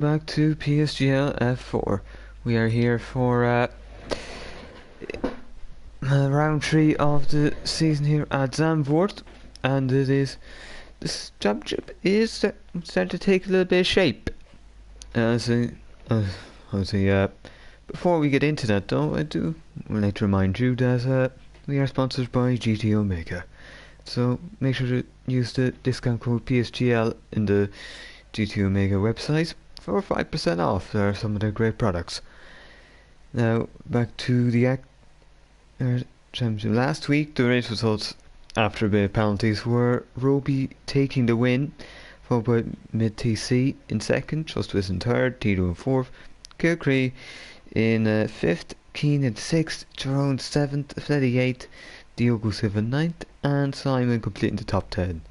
Back to PSGL F4. We are here for round 3 of the season here at Zandvoort, and this championship is starting to take a little bit of shape. As a, as a, Before we get into that though, I do like to remind you that we are sponsored by GT Omega. So make sure to use the discount code PSGL in the GT Omega website for 5% off. There are some of their great products. Now back to the championship. Last week the race results after a bit of penalties were Roby taking the win, followed by Mid TC in second, Trustwist in third, Tito in fourth, Kilcree in fifth, Keane in sixth, Jerome seventh, Fletty eighth, Diogo Silva ninth, and Simon completing the top 10.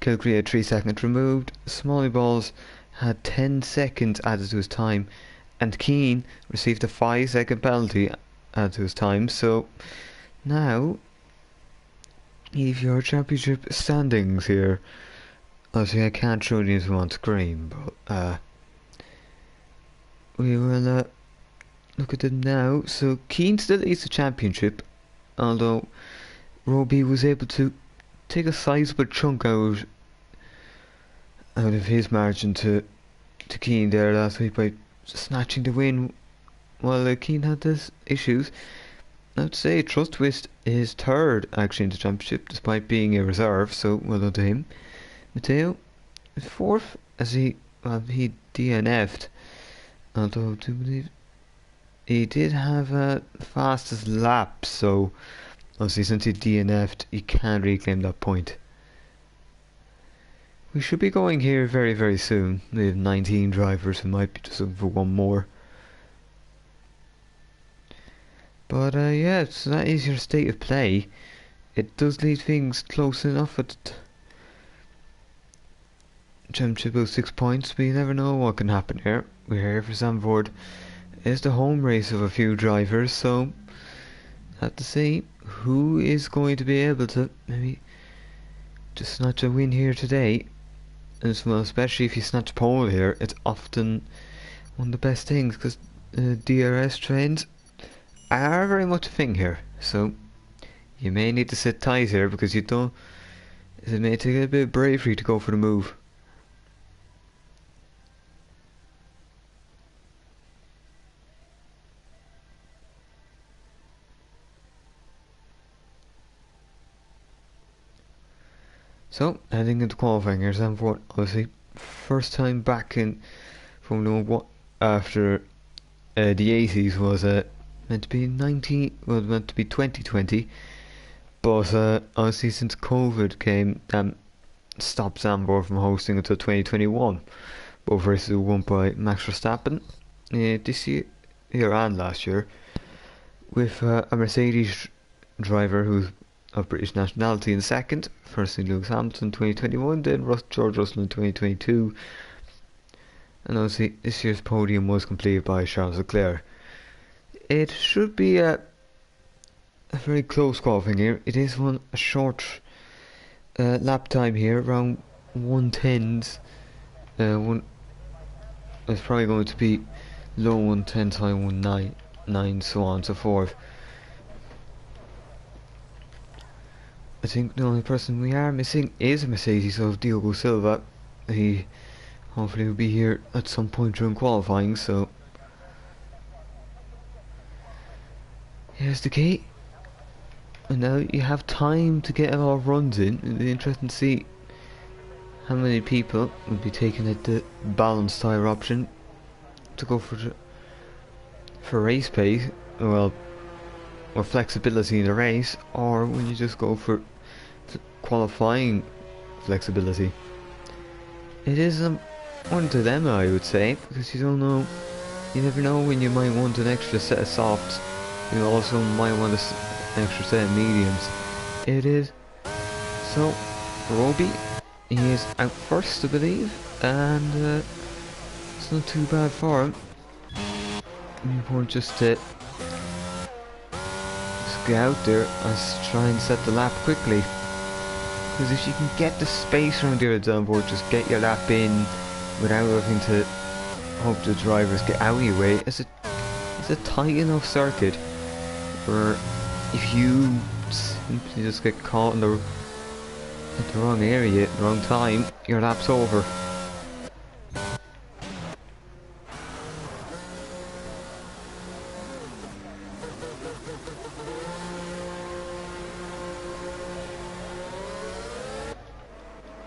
Kilcree had 3 seconds removed, Smalley Balls had 10 seconds added to his time, and Keane received a 5-second penalty added to his time. So now you've your championship standings here. Obviously I can't show these on screen, but we will look at them now. So Keane still leads the championship, although Roby was able to take a sizable chunk out of his margin to Keane there last week by snatching the win, while Keane had his issues. I would say Trustwist is third actually in the championship despite being a reserve, so well done to him. Matteo is fourth as he DNF'd, although I do believe he did have a fastest lap, so obviously since he DNF'd he can't reclaim that point. We should be going here very, very soon. We have 19 drivers who might be just looking for one more. But yeah, so that is your state of play. It does leave things close enough at championship of 6 points, but you never know what can happen here. We're here for Zandvoort. It's the home race of a few drivers, so have to see who is going to be able to maybe just snatch a win here today. As well, especially if you snatch pole here, it's often one of the best things because DRS trains are very much a thing here. So you may need to sit tight here because you don't. It may take a bit of bravery to go for the move. So, heading into qualifying here, Zandvoort, obviously, first time back in Formula 1 after the 80s was meant to be meant to be 2020, but obviously since COVID came, stopped Zandvoort from hosting until 2021. Both races were won by Max Verstappen this year and last year, with a Mercedes driver who's of British nationality in second. Firstly Lewis Hamilton 2021, then George Russell in 2022, and obviously this year's podium was completed by Charles Leclerc. It should be a very close qualifying here. It is a short lap time here, around 110s. It's probably going to be low 110s, high 199, so on and so forth. I think the only person we are missing is a Mercedes of Diogo Silva. He hopefully will be here at some point during qualifying, so here's the key. And now you have time to get a lot of runs in. It'll be interesting to see how many people will be taking the balanced tyre option to go for race pace, well, or flexibility in the race, or when you just go for qualifying flexibility. It is one dilemma, I would say, because you don't know, you never know when you might want an extra set of softs. You also might want an extra set of mediums. It is so Roby, he is out first, I believe, and it's not too bad for him. Important just to get out there and try and set the lap quickly, because if you can get the space around your downboard, just get your lap in without having to hope the drivers get out of your way. It's a tight enough circuit where if you simply just get caught in at the wrong area at the wrong time, your lap's over.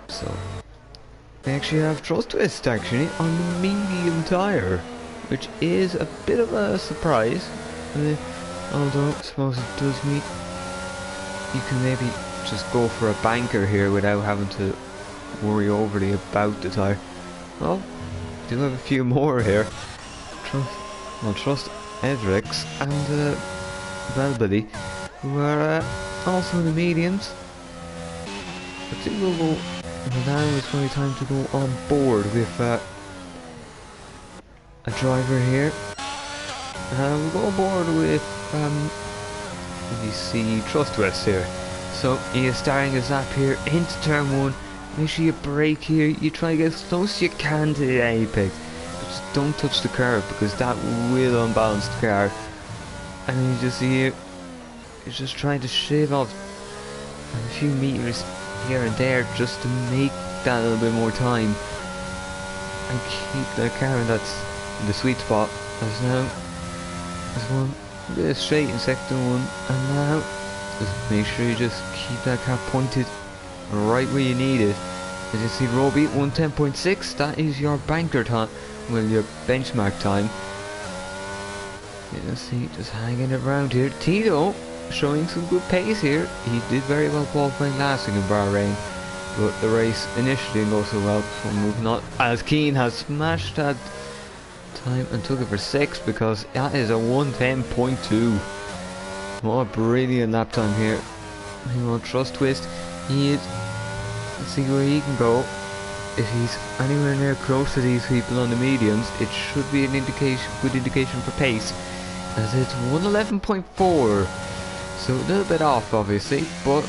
So they actually have thrust twist actually on the medium tyre, which is a bit of a surprise. Although I suppose it does mean you can maybe just go for a banker here without having to worry overly about the tyre. Well, do have a few more here. Trust Edrix and Velbody, who are also in the mediums. I think we'll go. Now it's probably time to go on board with a driver here. We'll go on board with you see Trust West here. So he is starting his lap here into turn 1. Make sure you brake here. You try to get as close as you can to the apex. Just don't touch the curb because that will unbalance the car. And you just see here, you're just trying to shave off a few meters here and there just to make that a little bit more time and keep the car in the sweet spot. As now there's one bit straight in sector 1, and now just make sure you just keep that car pointed right where you need it. As you see, Roby 110.6, that is your banker time, well, your benchmark time. You see, just hanging around here. Tito showing some good pace here. He did very well qualifying last week in Bahrain, but the race initially didn't go so well. So moving on, as Keane has smashed that time and took it for 6, because that is a 110.2. What a brilliant lap time here. He will trust twist. He is. Let's see where he can go. If he's anywhere near close to these people on the mediums, it should be an good indication for pace, as it's 111.4. So a little bit off obviously, but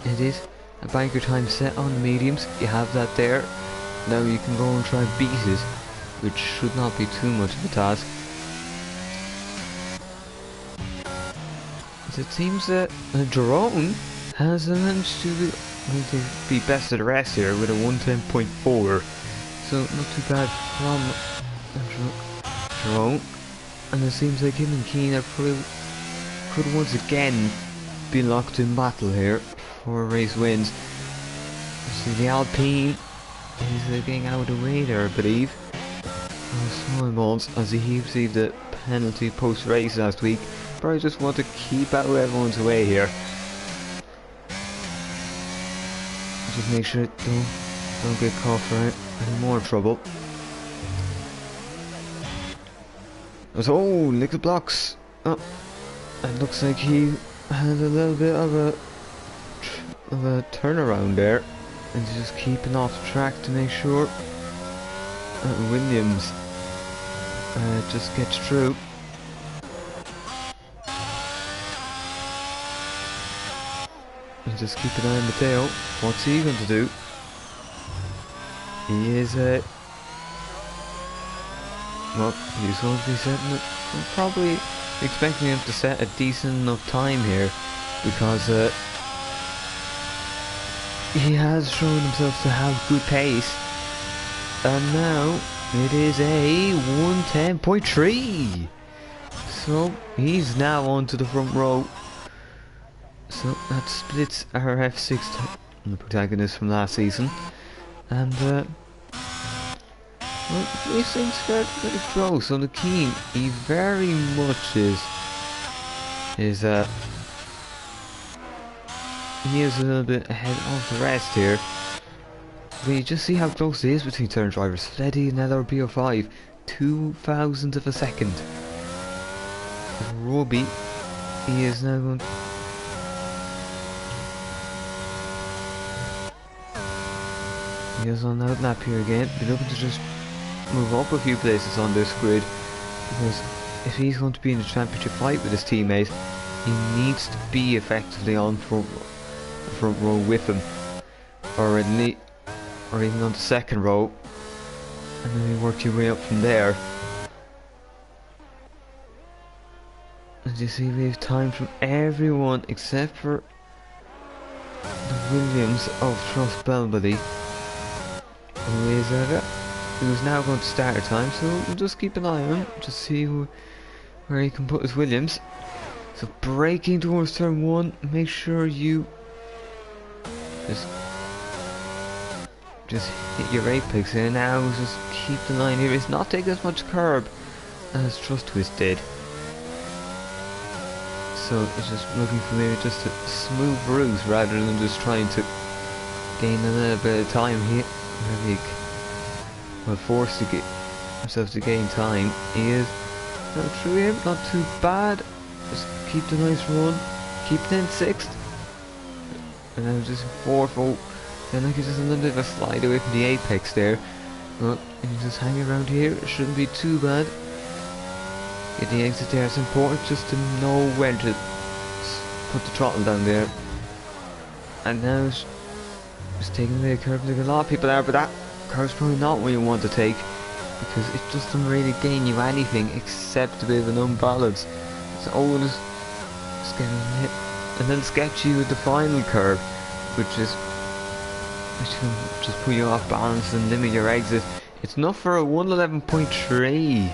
it is a banker time set on the mediums. You have that there. Now you can go and try and beat it, which should not be too much of a task. As it seems that Jerome has managed to be best of the rest here with a 110.4. So not too bad from Jerome. And it seems like him and Keane could once again be locked in battle here for race wins. See, the Alpine is getting out of the way there, I believe. Small balls, as he received a penalty post race last week, but I just want to keep out of everyone's way here. Just make sure don't get caught for any more trouble. Oh, little blocks. Oh, it looks like he had a little bit of a turnaround there, and just keeping off track to make sure Williams just gets through. And just keep an eye on Matteo. What's he going to do? He is well, he's going to be setting it. I'm probably expecting him to set a decent enough time here, because he has shown himself to have good pace. And now it is a 110.3. So he's now onto the front row. So that splits our F6 the protagonist from last season. And well, these things start pretty close. On the Keane, he very much is he is a little bit ahead of the rest here. But you just see how close it is between turn drivers. Fleddy and LRB05, 2,000th of a second. And Roby, he is now going. He is on that lap here again. Be looking to just move up a few places on this grid, because if he's going to be in the championship fight with his teammates, he needs to be effectively on front row with him, or even on the second row. and then you work your way up from there. As you see, we have time from everyone except for the Williams of Trust Belbody, who's now going to start time, so we'll just keep an eye on him, just see where he can put his Williams. So braking towards turn 1, make sure you just hit your apex here now, just keep the line here. It's not taking as much curb as Trust Twist did. So it's just looking for maybe just a smooth route rather than just trying to gain a little bit of time here. Maybe well forced to get himself to gain time. He is not through here, not too bad. Just keep the nice run, keep it in 6th. And now just 4th. Oh, then like it's just a little bit of a slide away from the apex there. But if you just hang around here, it shouldn't be too bad. Get the exit there, it's important just to know when to put the throttle down there. And now it's taking away a curve. There's a lot of people there, but that curve's probably not what you want to take, because it just doesn't really gain you anything except a bit of an unbalance. It's always getting hit, and then sketch you with the final curve, which can just put you off balance and limit your exit. It's not for a 111.3.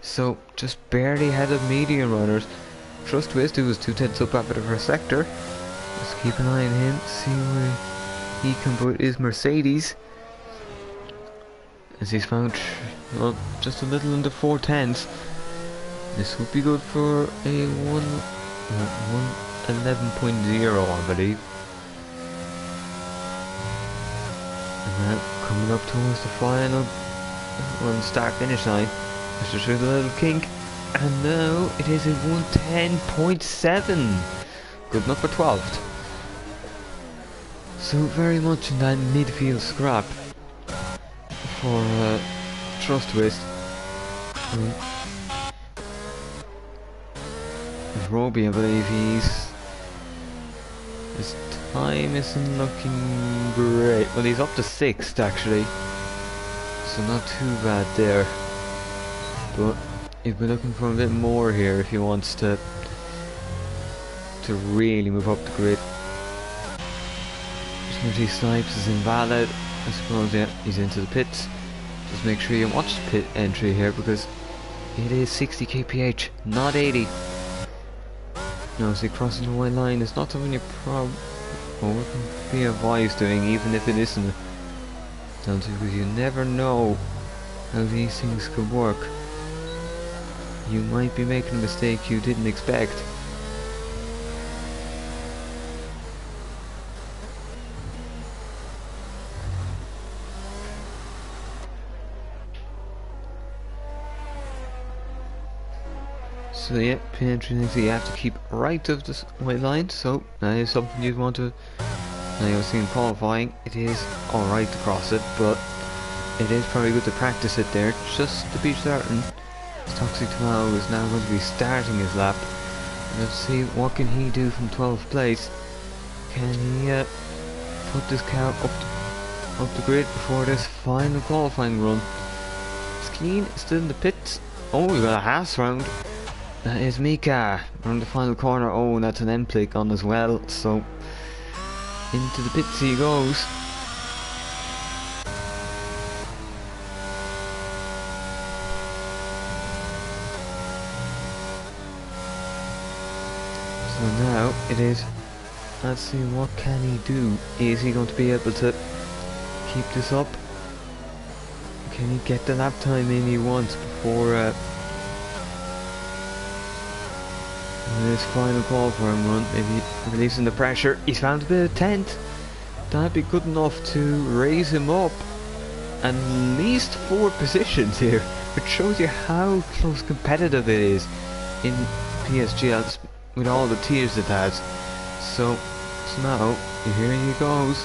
So, just barely ahead of medium runners. Trust Twist, who was 2/10 up after the first sector. Just keep an eye on him, see where he can put his Mercedes. As he's found, well, just a little under 4/10. This would be good for a 111.0, I believe. And now, coming up towards the final start-finish line. Just through the little kink, and now it is a 110.7. Good enough for 12th. So very much in that midfield scrap for Trust Twist. Roby, I believe his time isn't looking great. Well, he's up to 6th actually, so not too bad there. But he's been looking for a bit more here if he wants to really move up the grid. Snooty Snipes is invalid. I suppose, yeah, he's into the pits. Just make sure you watch the pit entry here, because it is 60 kph, not 80. Now, see, crossing the white line is not something you can be advised doing, even if it isn't. Because you never know how these things could work. You might be making a mistake you didn't expect. So yeah, pin entry, you have to keep right of the white line, so that is something you'd want to. Now you'll see in qualifying, it is alright to cross it, but it is probably good to practice it there, just to be certain. Toxic Tomato is now going to be starting his lap. Let's see what can he do from 12th place. Can he put this car up the grid before this final qualifying run? Skeen is still in the pits. Oh, we got a Haas round. That is Mika around the final corner. Oh, and that's an M-plate on as well. So into the pits he goes. So now it is, let's see, what can he do? Is he going to be able to keep this up? Can he get the lap time in he wants before this final qualifying run? Maybe releasing the pressure. He's found a bit of 10th. That'd be good enough to raise him up at least 4 positions here, which shows you how close competitive it is in PSGL with all the tiers it has. So now here he goes.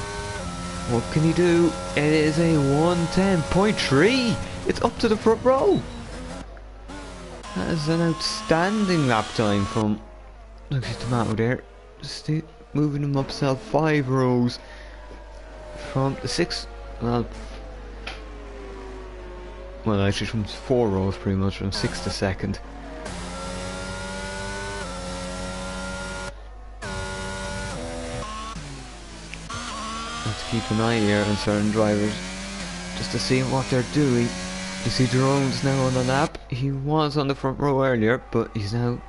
What can he do? It is a 110.3. It's up to the front row. That is an outstanding lap time from Lucky Tomato there. Just moving him upself 5 rows from the 6th. Well, Well, actually from 4 rows pretty much, from 6th to 2nd. Have to keep an eye here on certain drivers, just to see what they're doing. You see Jerome's now on the lap. He was on the front row earlier, but he's now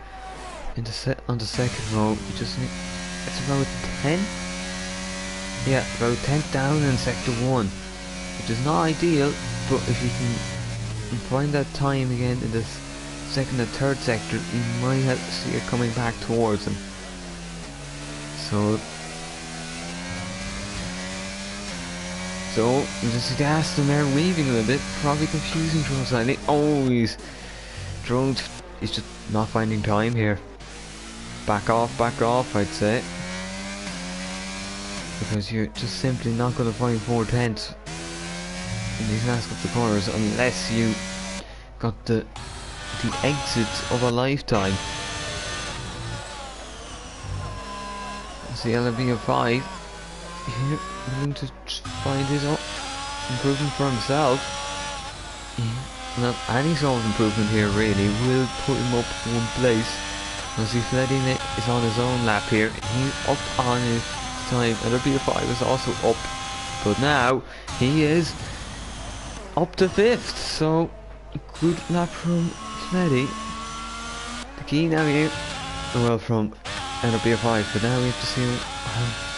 in the on the 2nd row. He just it's about 10. Yeah, about 10th down in sector 1, which is not ideal, but if you can find that time again in the 2nd and 3rd sector, you might have to see it coming back towards him. So you just see the Aston there weaving a little bit, probably confusing Drone slightly. Oh, he's just not finding time here. Back off, I'd say. Because you're just simply not going to find 4/10 in these last couple of corners unless you got the exits of a lifetime. It's the LB of 5 here, willing to find his own improvement for himself. Yeah. Well, any sort of improvement here really will put him up one place. As he's letting it is on his own lap here. He's up on his time. LB of 5 is also up, but now he is up to 5th. So good lap from Fleddy. The key now here, well, from LB of 5, but now we have to see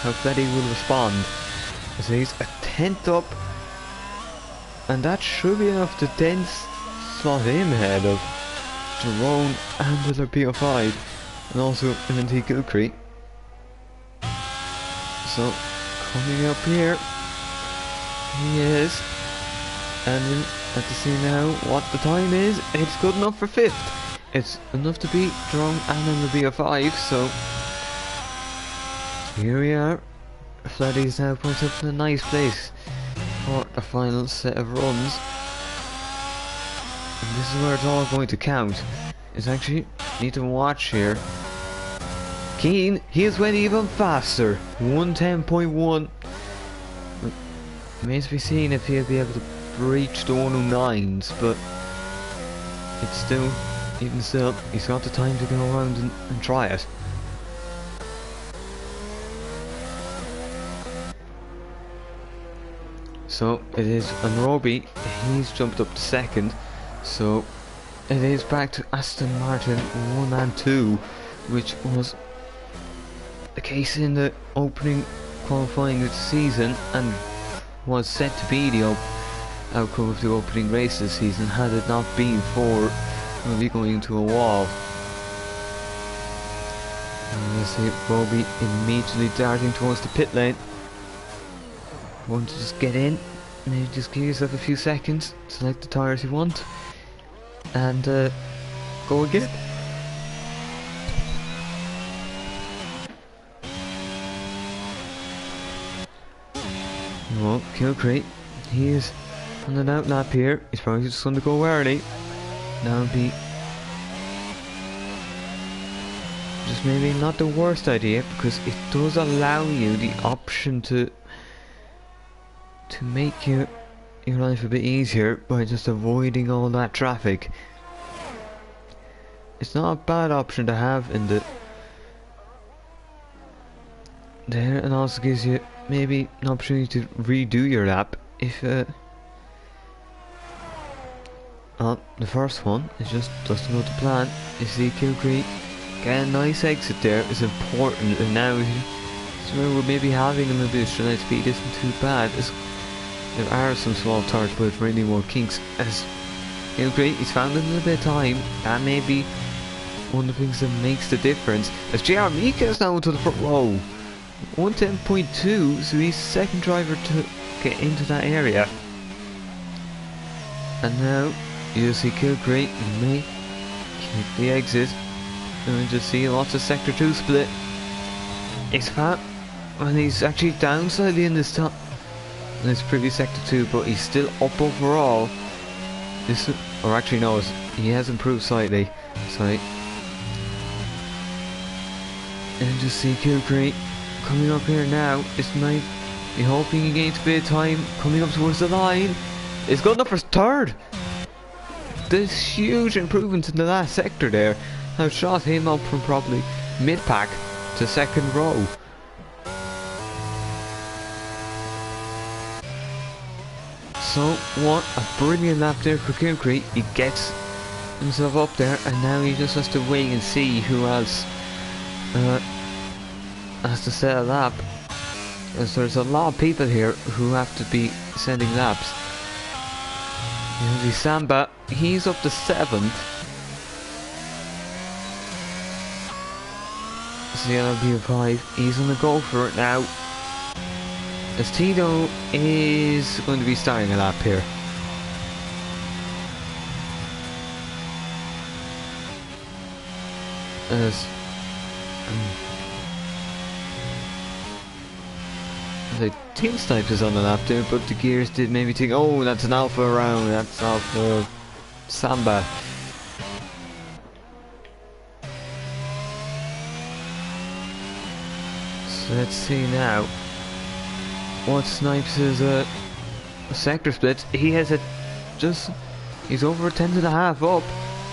how Fleddy will respond. So he's a 10th up, and that should be enough to then slot him ahead of Jerome and the PO5, and also MNT Gilcree. So coming up here, he is, and then have to see now what the time is. It's good enough for 5th. It's enough to beat Jerome and then the PO5. So here we are. Fleddy's now put up in a nice place for the final set of runs. And this is where it's all going to count. Is actually need to watch here. Keane, he has went even faster. 110.1. Remains to be seen if he'll be able to breach the 109s, but it's still, even still, he's got the time to go around and try it. So it is Roby, he's jumped up to 2nd, so it is back to Aston Martin 1 and 2, which was the case in the opening qualifying of the season and was set to be the outcome of the opening race this season had it not been for Roby going into a wall. And you see Roby immediately darting towards the pit lane. Want to just get in, maybe just give yourself a few seconds, select the tyres you want, and go again. Well, Gilcree, he is on an out lap here. He's probably just going to go early. That would be just maybe not the worst idea, because it does allow you the option to make your life a bit easier by just avoiding all that traffic. It's not a bad option to have in there, and also gives you maybe an opportunity to redo your lap if the first one is just doesn't go to plan. You see Gilcree get a nice exit there is important, and now we're maybe having him a bit of straight speed isn't too bad. There are some small tires, but it's really more kinks. As Gilcree, he's found a little bit of time. That may be one of the things that makes the difference. As JR Mika is now into the front row. 110.2, so he's second driver to get into that area. And now you see Gilcree may keep the exit. And we just see lots of sector 2 split. It's fat, and he's actually down slightly in this top. In this previous sector 2, but he's still up overall. This, or actually no, he has improved slightly. Sorry. And just see Gilcree coming up here now. This might be hoping he gains a bit of time coming up towards the line. It's good enough for 3rd. this huge improvement in the last sector there have shot him up from probably mid-pack to second row. So what a brilliant lap there for Kilcree. He gets himself up there, and now he just has to wait and see who else has to set a lap. As there's a lot of people here who have to be sending laps. You see Samba, he's up to 7th. CLB5, he's on the go for it now. As Tito is going to be starting a lap here. As the Team Snipes is on the lap there, but the gears did maybe think, oh, that's an Alpha around, that's Alpha Samba. So let's see now what Snipes is sector splits. He has he's over a 10.5 up.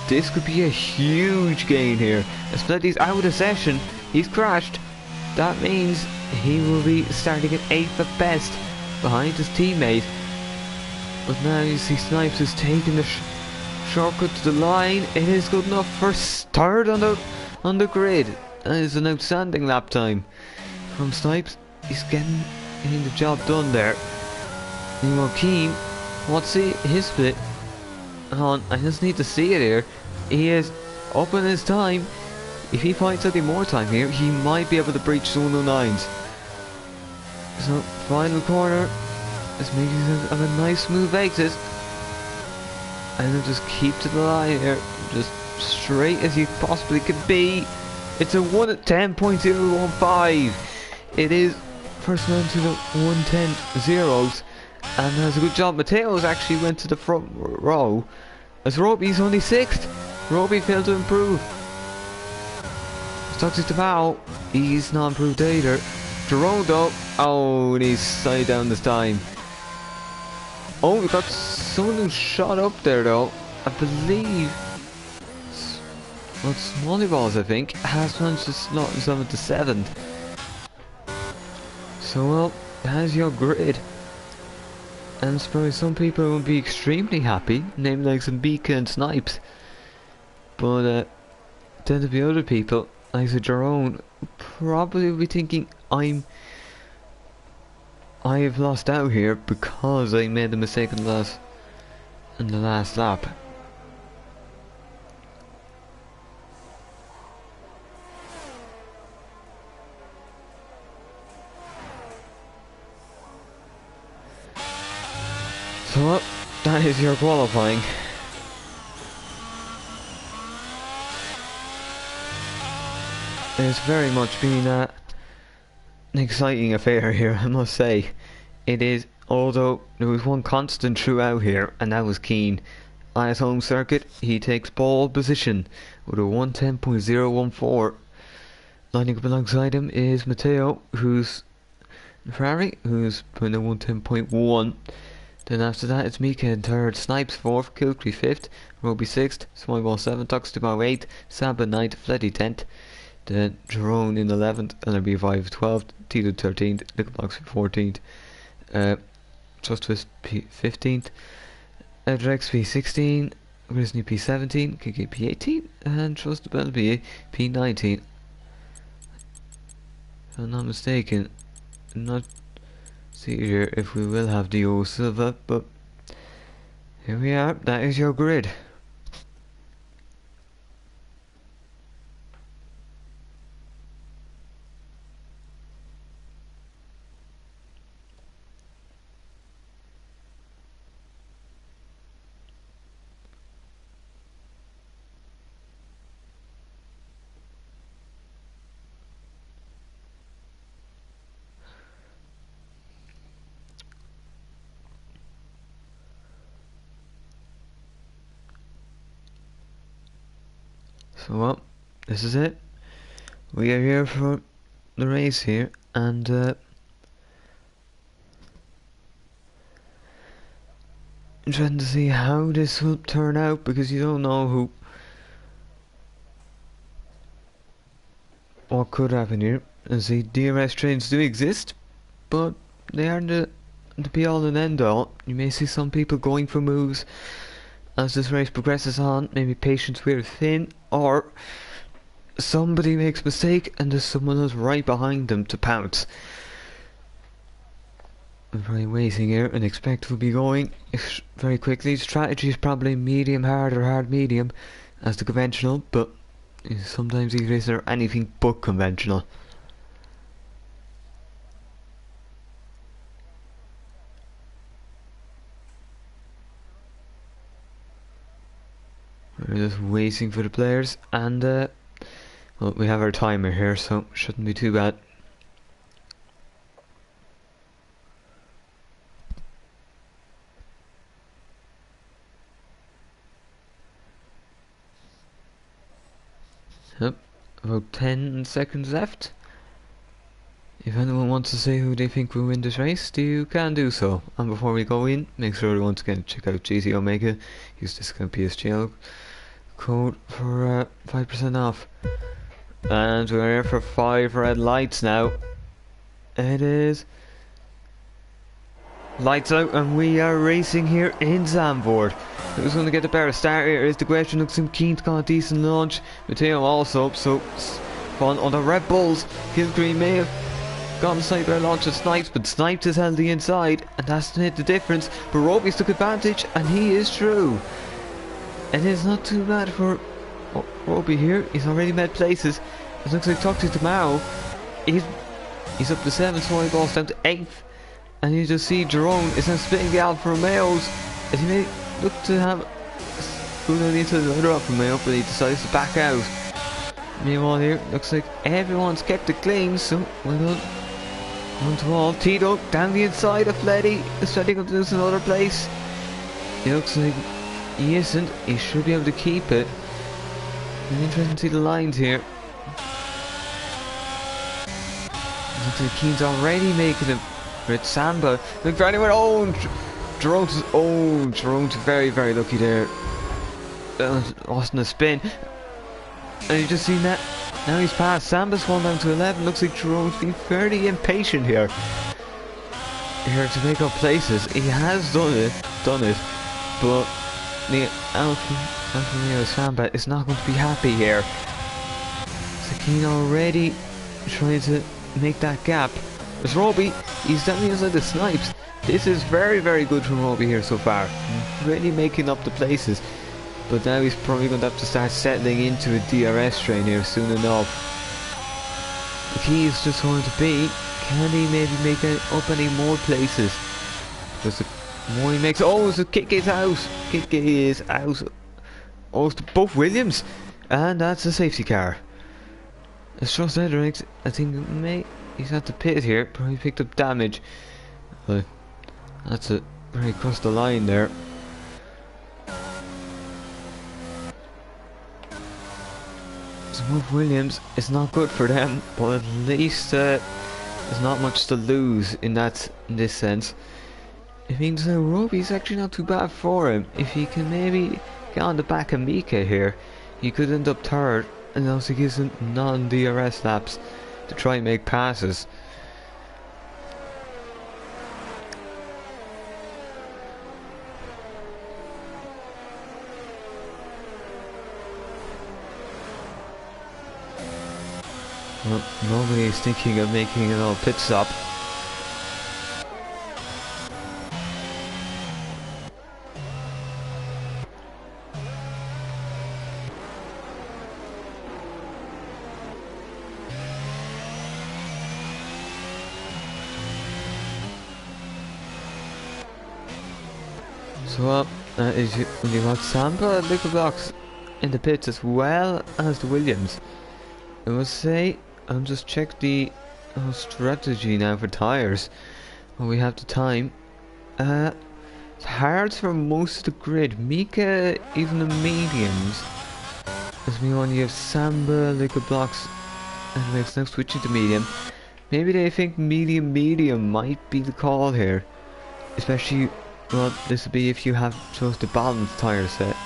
This could be a huge gain here. Especially he's out of session, he's crashed. That means he will be starting at 8th at best behind his teammate. But now you see Snipes is taking the shortcut to the line. It is good enough for 3rd on the grid. That is an outstanding lap time from Snipes. He's getting the job done there. Meanwhile Keane, what's his split? On, I just need to see it here. He is up in his time. If he finds any more time here, he might be able to breach the 109s. So, final corner. Let's make it a nice smooth exit. And then just keep to the line here. Just straight as you possibly could be. It's a 1:10.015. It is first man to the 1:10 zeros. And that's a good job. Mateo's actually went to the front row. As Roby's only 6th. Roby failed to improve. Toxic to Mao, he's not improved either. Jerome though, oh, and he's side down this time. Oh, we got someone who shot up there though. I believe, well, Smalley Balls I think, has managed to slot himself into 7th. So well, that's your grid. And probably some people will be extremely happy, namely like some Beacon and Snipes. But then there'll be other people, like the Jerome, probably will be thinking I have lost out here because I made the mistake in the last lap. So that is your qualifying. It's very much been an exciting affair here, I must say. It is, although there was one constant throughout here, and that was Keane. On his home circuit, he takes pole position with a 1:10.014. Lining up alongside him is Matteo, who's Ferrari, who's putting a 1:10.1. Then after that it's Mika in 3rd, Snipes 4th, Kilcree 5th, Roby 6th, Smallball 7th, Toxtubao 8th, Samba 9th, Fletty 10th. Then Jerome in 11th, LRB5 12th, Tito 13th, Littlebox 14th, Trustwist 15th, Drex P16, Grisney P17, KK P18, and Trustable P19. If I'm not mistaken, not see here if we will have Dio Silva, but here we are, that is your grid. So well, this is it. We are here for the race here, and Trying to see how this will turn out, because you don't know what could happen here. And see, DRS trains do exist, but they aren't the be all and end all. You may see some people going for moves as this race progresses on. Maybe patience wears thin, or somebody makes a mistake and there's someone else right behind them to pounce. I'm probably waiting here and expect we'll be going very quickly. Strategy is probably medium hard or hard medium as the conventional, but sometimes these races are anything but conventional. We're just waiting for the players, and well, we have our timer here, so shouldn't be too bad. Yep, about 10 seconds left. If anyone wants to say who they think will win this race, you can do so. And before we go in, make sure to once again check out GC Omega. Use discount PSGL code for 5% off. And we're here for 5 red lights now. It is lights out, and we are racing here in Zandvoort. Who's going to get the better start here is the question. Looks like Keen's got a decent launch. Matteo also, so fun on the Red Bulls. Kilgreen may have gotten sniper better launch of Snipes, but Snipes has held the inside, and that's made the difference. But Roby's took advantage, and he is through. And it's not too bad for Roby here. He's already made places. It looks like Talk to Tomorrow. He's up to 7th, so he balls down to 8th. And you just see Jerome is now splitting the Alfa Romeos as he may look to have going into the other Alfa Romeo, but he decides to back out. Meanwhile here, looks like everyone's kept it clean, so well done. On to all. Tito down the inside of Fleddy. Is Fleddy going to lose another place? It looks like he isn't. He should be able to keep it. It's interesting to see the lines here. Looks like Keen's already making it. With Samba, look for anyone. Jerome's very, very lucky there. Lost in a spin. And you just seen that. Now he's passed. Samba's fallen down to 11. Looks like Jerome's been fairly impatient here to make up places. He has done it, but the Alfa Samba is not going to be happy here. Sakine already trying to make that gap. There's Roby, he's down the inside the Snipes. This is very, very good from Roby here so far. Really making up the places. But now he's probably going to have to start settling into a DRS train here soon enough. The key is just going to be, can he maybe make up any more places? Because the more he makes... Oh, the kick is out! Kick is out. Oh, it's both Williams. And that's a safety car. It's just Edrics, I think he's had to pit here, probably picked up damage. But that's it, right across the line there. So with Williams, it's not good for them, but at least there's not much to lose in this sense. It means Roby's actually not too bad for him. If he can maybe get on the back of Mika here, he could end up third, and also gives him non-DRS laps to try and make passes. Well, nobody is thinking of making a little pit stop. So you got Samba liquor blocks in the pits as well as the Williams. I must say, I'll just check the strategy now for tyres when we have the time. It's hard for most of the grid. Mika, even the mediums. As we only have Samba liquor blocks, and it's now switching to medium. Maybe they think medium might be the call here, especially Well, this would be if you have just a balanced tyre set.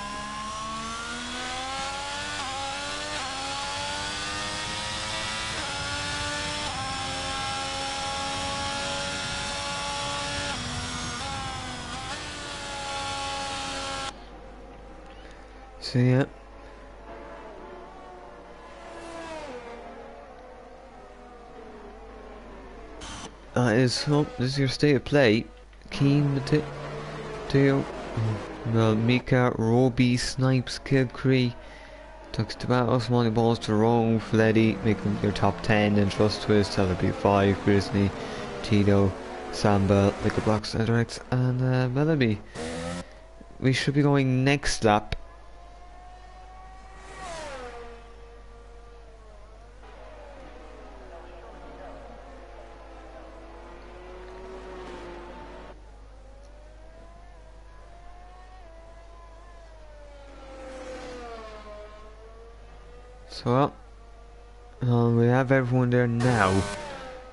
So yeah. This is your state of play. Keen, Mateo, well, Mika, Roby, Snipes, Kilcree, Tux Tomatoes, Money Balls, Tyrone, Fleddy, make them your top 10, and Trust Twist, Telepy 5, Grizzly, Tito, Samba, Liquor Blocks, Edrex, and Melody. We should be going next lap. So, we have everyone there now.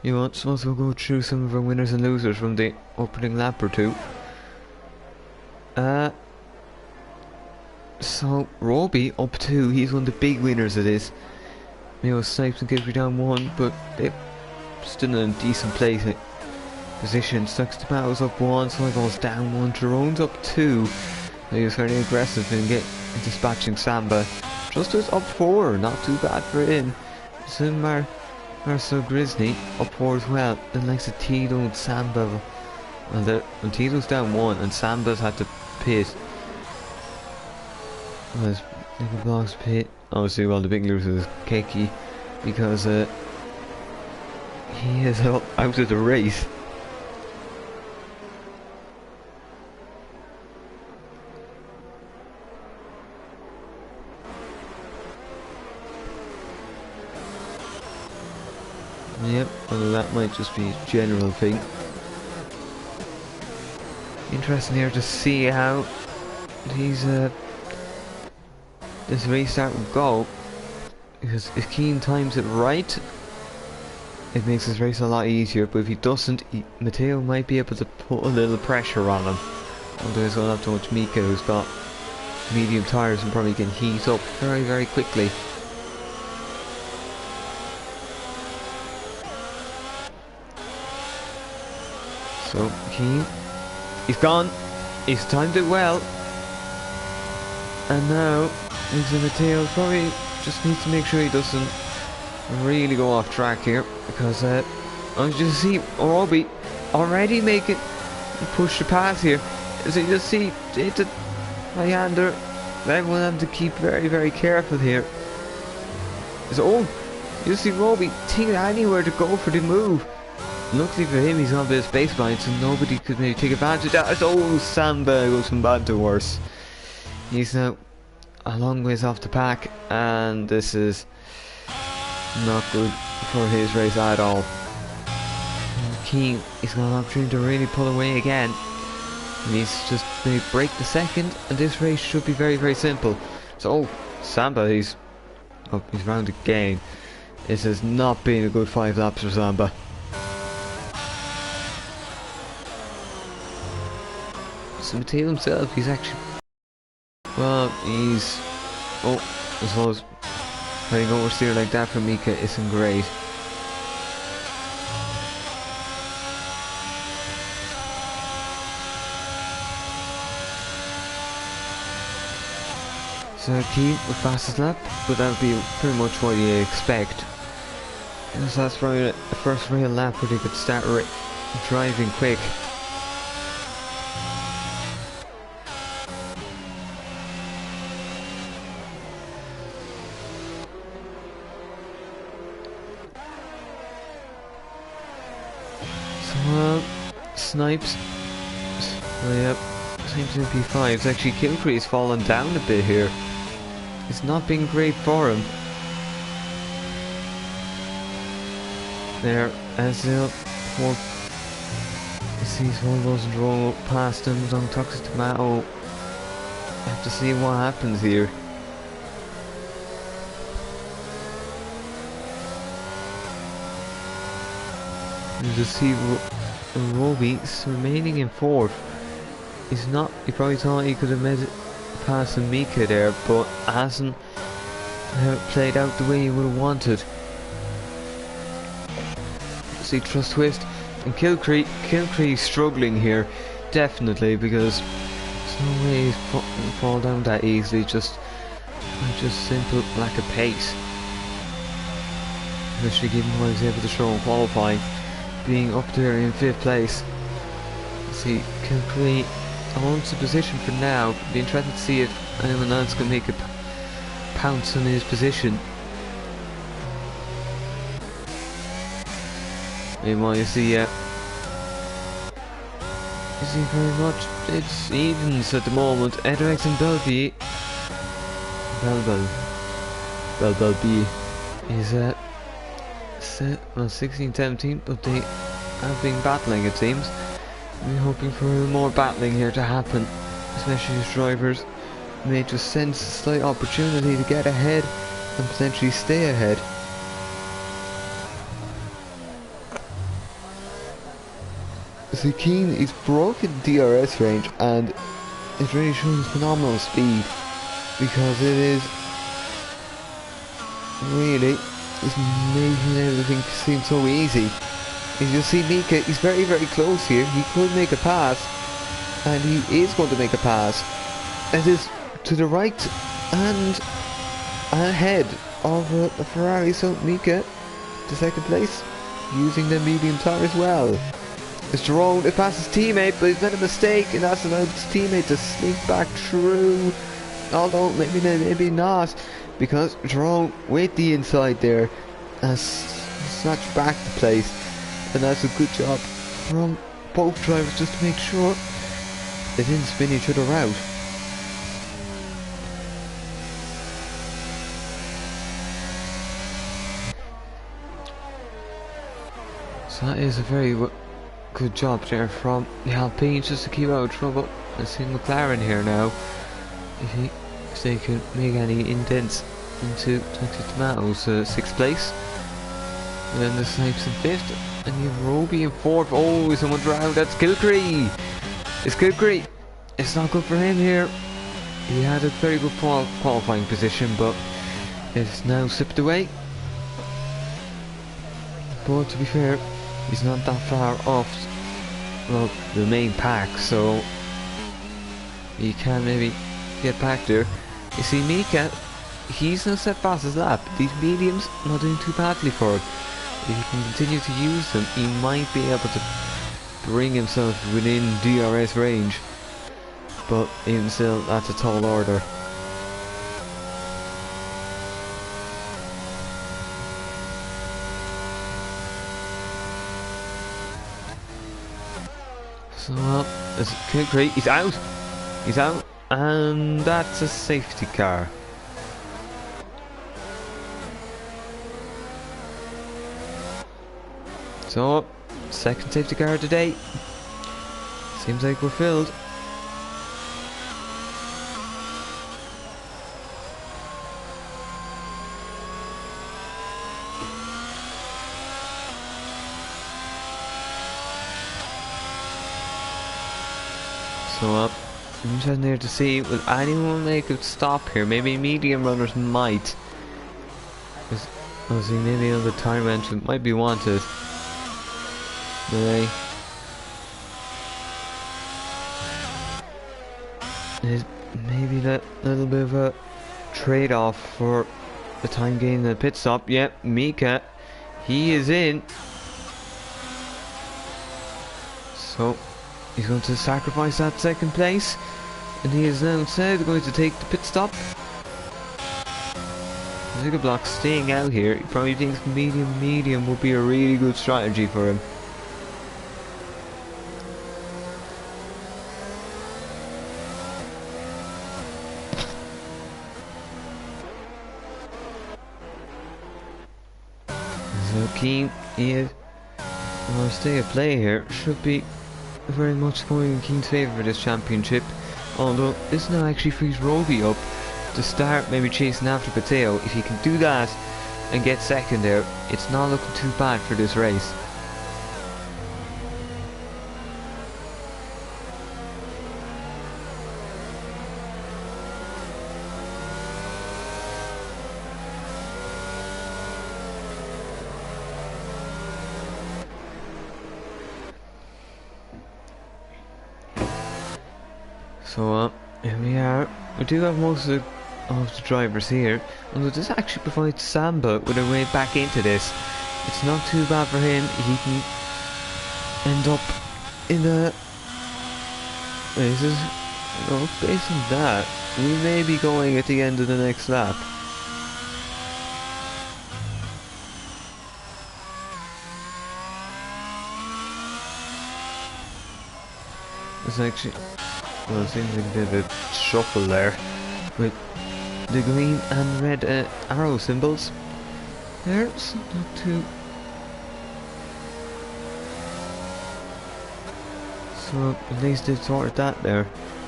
You want suppose we'll go through some of our winners and losers from the opening lap or two. So Roby up 2, he's one of the big winners of this. You know, Snipes and Gilby down 1, but they're still in a decent position. Sucks to Battles up 1, Snowball's down 1, Jerome's up 2. He was very aggressive in dispatching Samba. Juster's up 4, not too bad for him. Soon Marcel Grizzly up 4 as well. Then likes of Tito and Samba. And Tito's down 1 and Samba's had to pit. Well, Nickel Blocks pit. Obviously, well, the big loser is Keki because he is out of the race. Yep, well, that might just be a general thing. Interesting here to see how these this restart will go, because if Keane times it right, it makes his race a lot easier, but if he doesn't, Matteo might be able to put a little pressure on him. Otherwise he'll have too much Mika, who's got medium tyres and probably can heat up very, very quickly. So Keane, he's gone, he's timed it well, and now Matteo probably just needs to make sure he doesn't really go off track here, because I just see Roby already making push the pass here. So you just see it's a high-hander. Everyone have to keep very, very careful here. So you see Roby taking anywhere to go for the move. Luckily for him, he's on a bit of space behind, so nobody could maybe take advantage of that. Oh, Samba goes from bad to worse. He's now a long ways off the pack, and this is not good for his race at all. Keane, he's got an opportunity to really pull away again. He needs to just maybe break the second, and this race should be very, very simple. So, Samba, he's round again. This has not been a good 5 laps for Samba. So Matteo himself, he's actually, well, he's, I suppose having oversteer like that from Mika isn't great. So Keane with fastest lap, but that would be pretty much what you expect, because that's probably the first real lap where they could start driving quick. Snipes. Oh, yep. Snipes in P5s. Actually, Kilcree's fallen down a bit here. It's not been great for him. There, Azil. Poor. Sees one wasn't roll past him. On Toxic Tomato. Have to see what happens here. You just see Roby's remaining in 4th. he's not. He probably thought he could have made it past Mika there, but hasn't played out the way he would have wanted. See Trust Twist and Kilcree struggling here, definitely, because there's no way he's fall down that easily. Just simple lack of pace. Especially given what he was able to show in qualifying, being up there in 5th place. See, Kilcree owns the position for now. Be interested to see if anyone else can make a pounce on his position. Meanwhile, you see very much it's evens at the moment. Edrex and Belby is well, 16-17, but they have been battling, it seems. We're hoping for more battling here to happen, especially as drivers may just sense a slight opportunity to get ahead and potentially stay ahead. See, Keane, he's broken DRS range and it really shows phenomenal speed, because it is really is making everything seem so easy. As you'll see, Mika, he's very, very close here. He could make a pass, and he is going to make a pass. It is to the right and ahead of the Ferrari. So Mika to 2nd place, using the medium tyre as well. It's Jerome, it passes his teammate, but he's made a mistake, and that's allowed his teammate to sneak back through. Although maybe not, because Jerome with the inside there has snatched back the place, and that's a good job from both drivers just to make sure they didn't spin each other out. So that is a very good job there from the Alpines just to keep out of trouble. I see McLaren here now. If they can make any indents into Toxic Tomatoes, 6th place. And then the Snipes in 5th. And you have Roby in 4th. Oh, someone drowned. That's Kilcree. It's Kilcree. It's not good for him here. He had a very good qualifying position, but it's now slipped away. But to be fair, he's not that far off, well, the main pack, so he can maybe get back there. You see, Mika, he's not set fast his lap. These mediums not doing too badly for it. If he can continue to use them, he might be able to bring himself within DRS range, but even still, that's a tall order. So, it's Kilcree, he's out, and that's a safety car. So, 2nd safety car today. Seems like we're filled. So I'm interested here to see, will anyone make a stop here? Maybe medium runners might. I see maybe another time entrant might be wanted. There's maybe that little bit of a trade-off for the time gain in the pit stop. Yep, Mika, he is in. So he's going to sacrifice that 2nd place, and he is now instead going to take the pit stop. Zigablock staying out here. He probably thinks medium would be a really good strategy for him. So Keane is our stay of play here. Should be very much going in Keane's favour for this championship. Although this now actually frees Roby up to start maybe chasing after Pateo. If he can do that and get 2nd there, it's not looking too bad for this race. So here we are. We do have most of the drivers here, although this actually provides Samba with a way back into this. It's not too bad for him. He can end up in the races. Well, based on that, we may be going at the end of the next lap. It's actually, well, it seems like a bit of a shuffle there with the green and red arrow symbols. There's not too. So at least they sorted that there,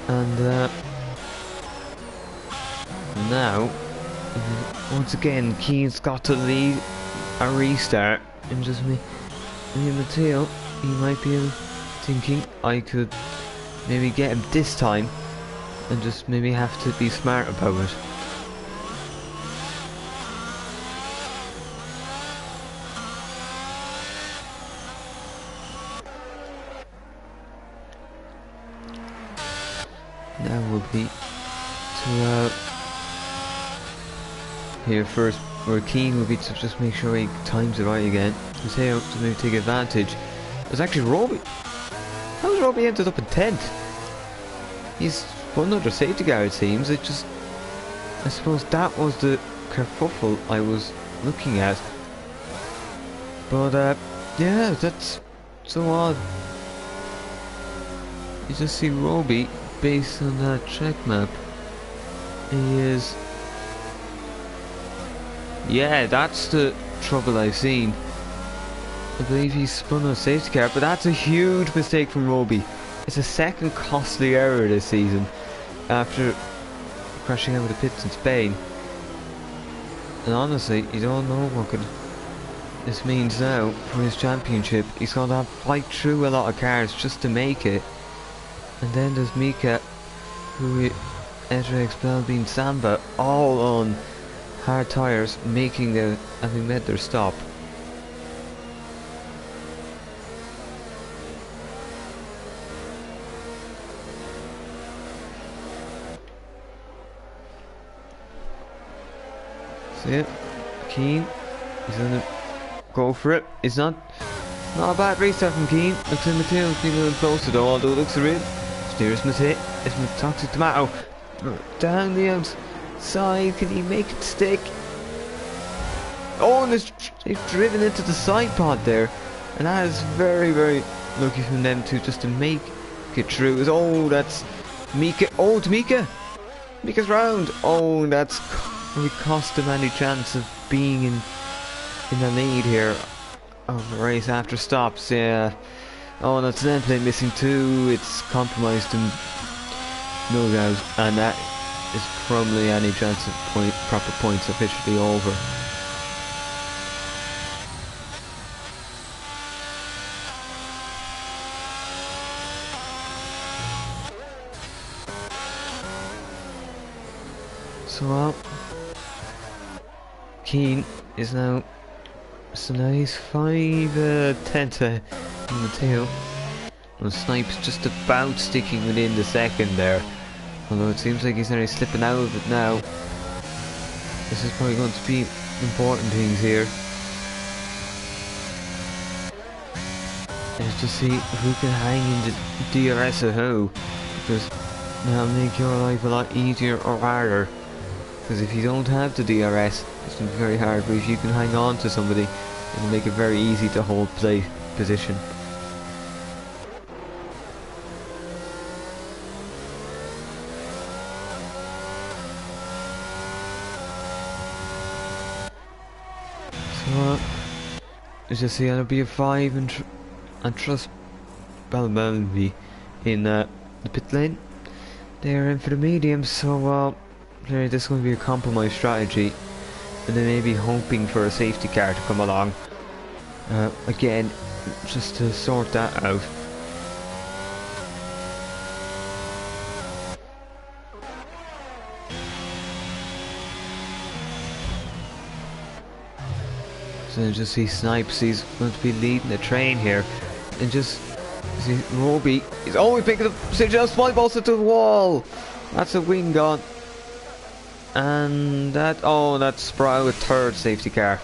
and now once again Keane's got to lead a restart, and just me and Matteo, he might be thinking I could maybe get him this time, and just maybe have to be smart about it. Now will be to here first, where Keane will be to just make sure he times it right again. Matteo to maybe take advantage. It's actually Robbie. How's Robbie ended up in 10th? He's one under safety car, it seems. I suppose that was the kerfuffle I was looking at. But yeah, that's so odd. You just see Robbie based on that track map. He is. Yeah, that's the trouble I've seen. I believe he spun a safety car, but that's a huge mistake from Roby. It's a second costly error this season after crashing out of the pits in Spain. And honestly, you don't know what this means now for his championship. He's going to have to fight through a lot of cars just to make it. And then there's Mika, who Ezra expelled, being Samba, all on hard tyres, having made their stop. So yeah, Keane, he's gonna go for it. It's not a bad restart from Keane. Looks like Matteo's been a little closer though, although it looks real. Steers Matteo, it's my toxic tomato. Down the outside, can he make it stick? Oh, and they've driven into the side pod there. And that is very, very lucky from them two just to make it through. Oh, that's Mika. Oh, it's Mika. Mika's round. Oh, that's really cost him any chance of being in the lead here of the race after stops. Yeah. Oh, and that's an end plate missing too. It's compromised him, no doubt, and that is probably any chance of proper points officially over. So Keane is now, so now he's 5-10 to Matteo. And Snipe's just about sticking within the second there, although it seems like he's nearly slipping out of it now. This is probably going to be important things here. Let's just see who can hang in the DRS or who, because that'll make your life a lot easier or harder. Because if you don't have the DRS, it's going to be very hard, but if you can hang on to somebody, it'll make it very easy to hold position. So, as you see, it'll be a 5 and trust Balmelby in the pit lane. They're in for the medium, so this is going to be a compromise strategy, and they may be hoping for a safety car to come along again, just to sort that out. So just see Snipes, he's going to be leading the train here, and just See, Roby is always picking up position. Small balls to the wall. That's a wing gone. And that, oh, that's Sprout with third safety car.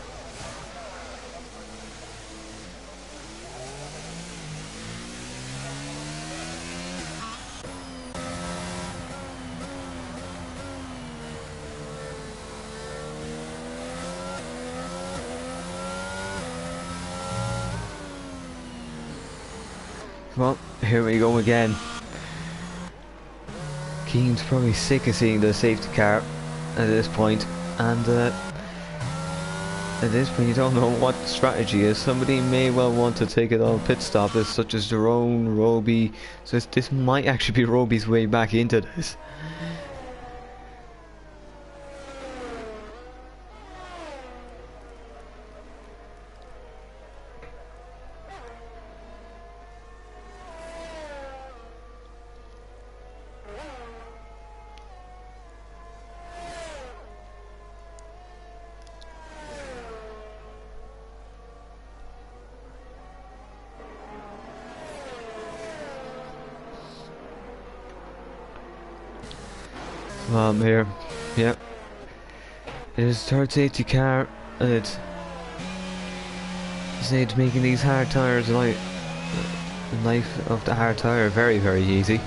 Well, here we go again. Keane's probably sick of seeing the safety car at this point, and at this point you don't know what the strategy is. Somebody may well want to take it on pit stop, such as Jerome, Roby, so this might actually be Roby's way back into this. Here, yep. It is third safety car, and it's making these hard tyres life of the hard tyre very, very easy,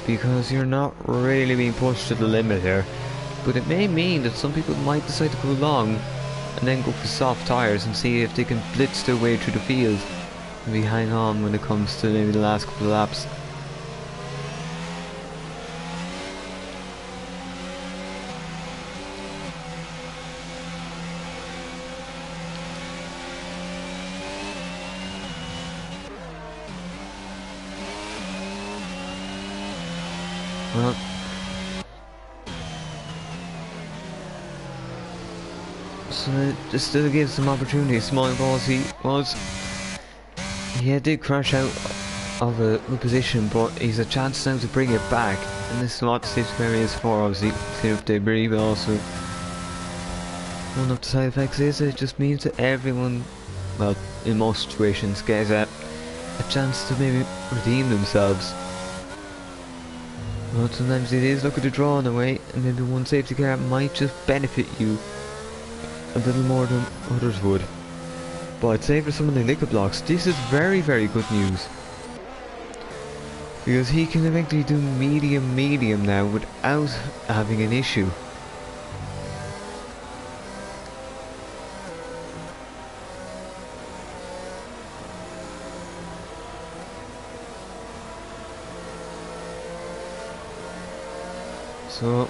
because you're not really being pushed to the limit here. But it may mean that some people might decide to go long and then go for soft tyres and see if they can blitz their way through the field and we hang on when it comes to maybe the last couple of laps. Well, so it just still gives some opportunity. Small balls, he did crash out of a good position, but he's a chance now to bring it back, and this is what the safety car is for, obviously, clear up debris, but also one of the side effects is it just means that everyone, well, in most situations, gets a chance to maybe redeem themselves. But sometimes it is looking to draw in a way, and maybe one safety car might just benefit you a little more than others would. But I'd say for some of the liquid blocks, this is very, very good news, because he can eventually do medium now without having an issue. So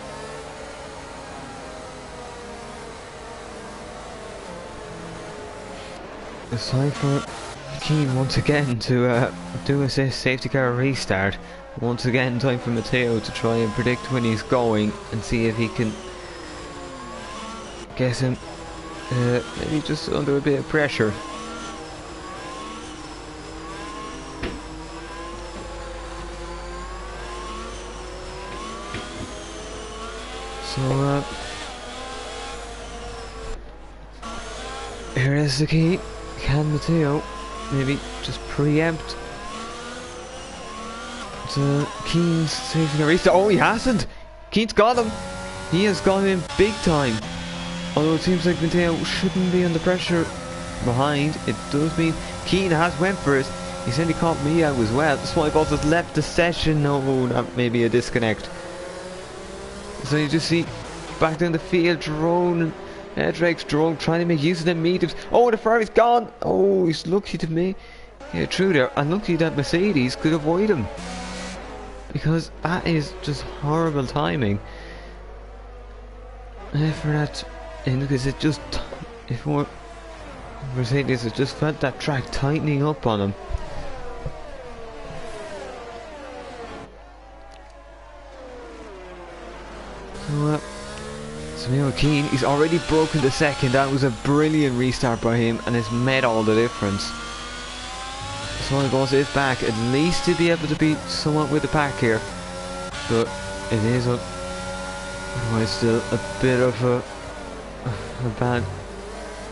it's time for Keane once again to do a safety car restart. Once again, time for Matteo to try and predict when he's going and see if he can get him maybe just under a bit of pressure. So here is the key. Can Matteo maybe just preempt the Keane's saving a restart? Oh, he hasn't! Keane's got him! He has got him big time. Although it seems like Matteo shouldn't be under pressure behind, it does mean Keane has went for it. He certainly caught me out as well. The small ball has left the session. No, that may be a disconnect. So you just see back down the field, drone, Drake's drone trying to make use of the mediums. Oh, the Ferrari's gone. Oh, he's lucky to me. Yeah, true there. And lucky that Mercedes could avoid him, because that is just horrible timing. For that, because it just, if more Mercedes had just felt that track tightening up on him. So Samuel Keane, he's already broken the second. That was a brilliant restart by him, and it's made all the difference. So the boss is back, at least to be able to be somewhat with the pack here, but it is otherwise still a bit of a bad,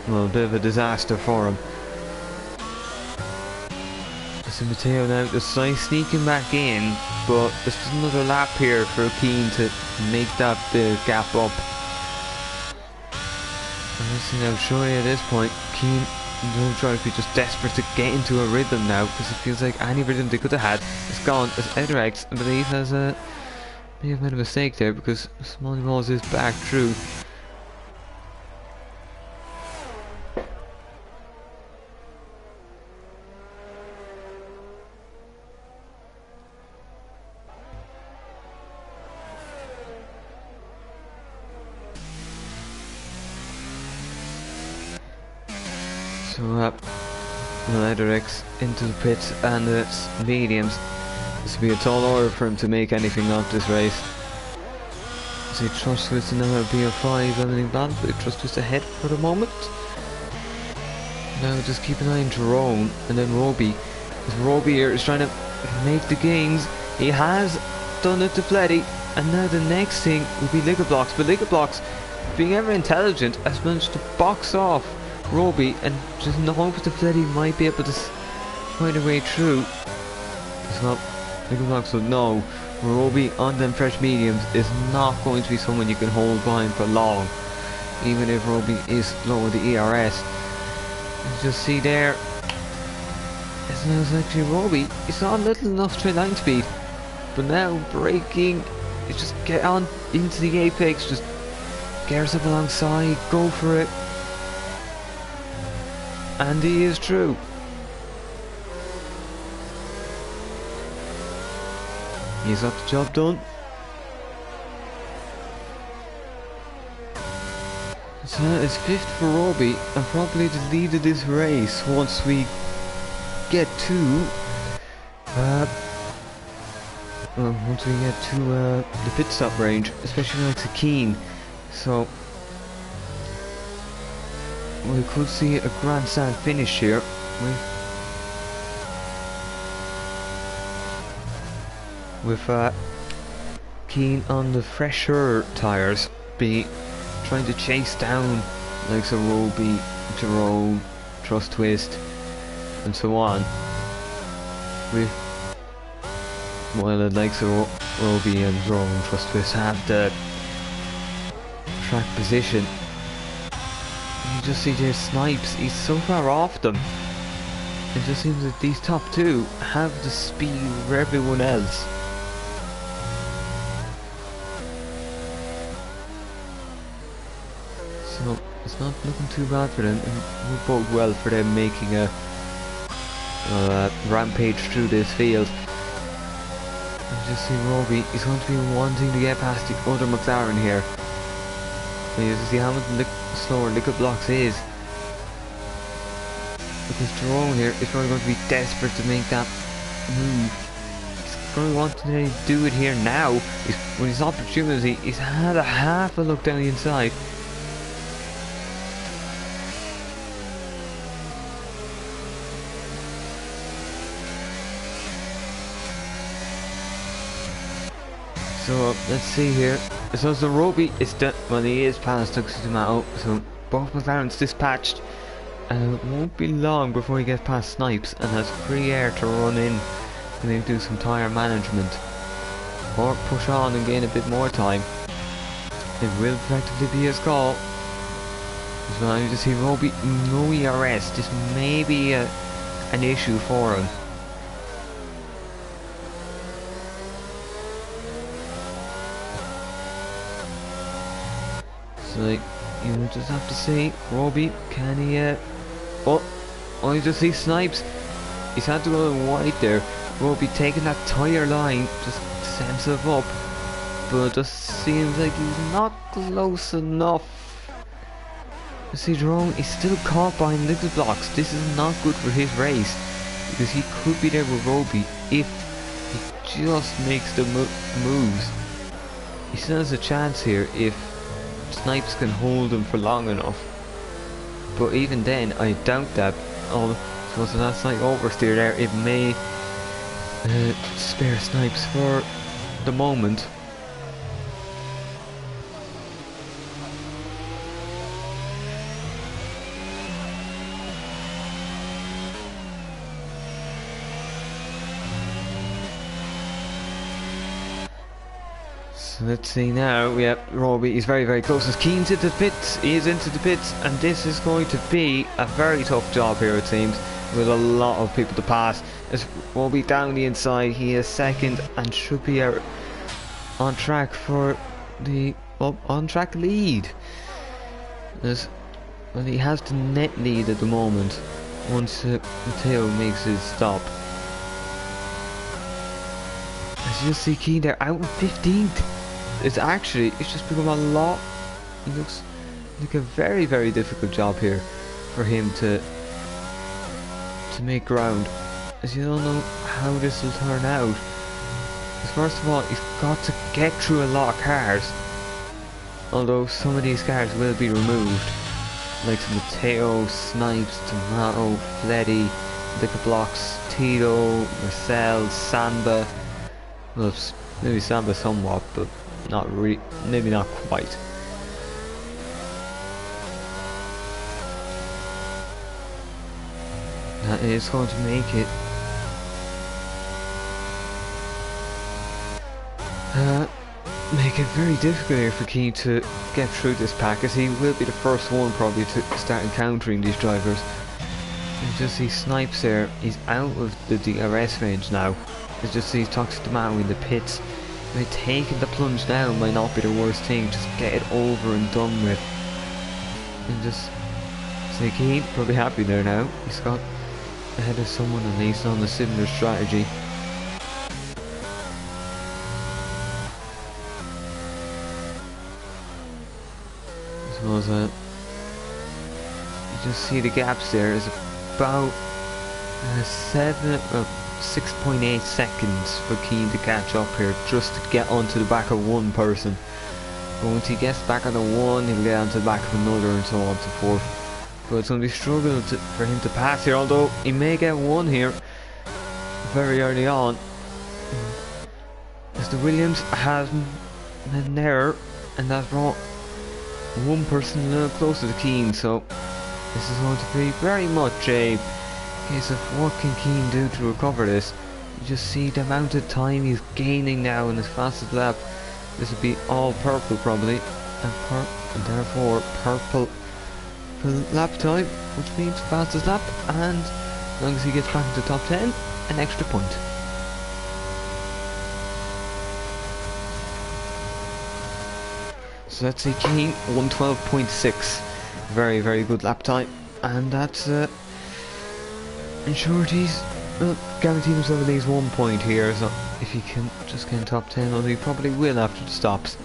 well, a bit of a disaster for him. So Matteo now just sneaking back in, but there's just another lap here for Keane to make that gap up. Honestly, now surely at this point, Keane will try to be just desperate to get into a rhythm now, because it feels like any rhythm they could have had is gone. As Edrex, I believe, has may have made a mistake there, because Smalley Balls is back through. So Edrex into the pits and the mediums. This will be a tall order for him to make anything of this race. So he trusts with now BO5 limiting battle, but he trusts with ahead for the moment. Now just keep an eye on Jerome and then Roby. Because Roby here is trying to make the gains. He has done it to Fleddy, and now the next thing will be Liquor Blocks, but Liquor Blocks, being ever intelligent, has managed to box off Roby and just in the hope that Fleddy might be able to find a way through. It's not Liquor Blocks, so no. Roby on them fresh mediums is not going to be someone you can hold behind for long, even if Roby is low with the ERS. You just see there, it's actually Roby. It's not little enough straight line speed, but now braking, you just get on into the apex, just get yourself alongside, go for it. And he is true. He's got the job done. So it's 5th for Roby, and probably the lead of this race once we get to the pit stop range, especially like to Keane. So we could see a grandstand finish here with Keane on the fresher tyres, be trying to chase down like Roby, Jerome, Trust Twist, and so on. While the likes of Roby and Jerome and Trust Twist have the track position. You just see there Snipes, he's so far off them. It just seems that these top two have the speed of everyone else. So it's not looking too bad for them, and will bode well for them making a rampage through this field. You just see Roby, he's going to be wanting to get past the other McLaren here. And you see how much slower Liquor Blocks is. Because Jerome here is probably going to be desperate to make that move. He's going to want to do it here now. When his opportunity, he's had a half a look down the inside. So let's see here. So Roby is done. Well, he is past Tuxedo, so both McLaren's dispatched, and it won't be long before he gets past Snipes and has free air to run in and maybe do some tyre management or push on and gain a bit more time. It will effectively be his call. So now you just see Roby, no ERS. This may be an issue for him. So you just have to see Roby, can he oh, you just see Snipes. He's had to go wide there. Roby taking that tyre line just to set himself up, but it just seems like he's not close enough. You see Jerome, he's still caught behind Liquor Blocks. This is not good for his race, because he could be there with Roby if he just makes the moves. He still has a chance here if Snipes can hold him for long enough, but even then I doubt that. So that slight oversteer there, it may spare Snipes for the moment. So let's see now. Yeah, Roby is very, very close. As Keane's into the pits. He is into the pits, and this is going to be a very tough job here, it seems, with a lot of people to pass. As Roby down the inside, he is second and should be out on track for the on-track lead. As well, he has the net lead at the moment. Once Matteo makes his stop. As you see, Keane there out in 15th. It's just become a lot. It looks like a very, very difficult job here for him to make ground. As you don't know how this will turn out. Because first of all, he's got to get through a lot of cars. Although some of these cars will be removed. Like Matteo, Snipes, Tomato, Fleddy, Liquor Blocks, Tito, Marcel, Samba. Well, maybe Samba somewhat, but maybe not quite. That is going to make it very difficult here for Keane to get through this pack, as he will be the first one probably to start encountering these drivers. You just see Snipes there, he's out of the DRS range now. You just see Toxic Tomato in the pits. Taking the plunge down might not be the worst thing, just get it over and done with. And just see Keane probably happy there now. He's got ahead of someone and he's on a similar strategy. I suppose you just see the gaps there is about 6.8 seconds for Keane to catch up here, just to get onto the back of one person. But once he gets back on the one, he'll get onto the back of another and so on and so forth. But it's going to be a struggle for him to pass here, although he may get one here very early on. As the Williams has an error, and that's brought one person a little closer to Keane, so this is going to be very much a case of what can Keane do to recover this. You just see the amount of time he's gaining now in his fastest lap. This would be all purple probably, and therefore purple lap time, which means fastest lap, and as long as he gets back into the top 10, an extra point. So let's see, Keane 112.6, very, very good lap time, and that's ensured he's guaranteed himself at least 1 point here. So if he can just get in top 10, although he probably will after the stops.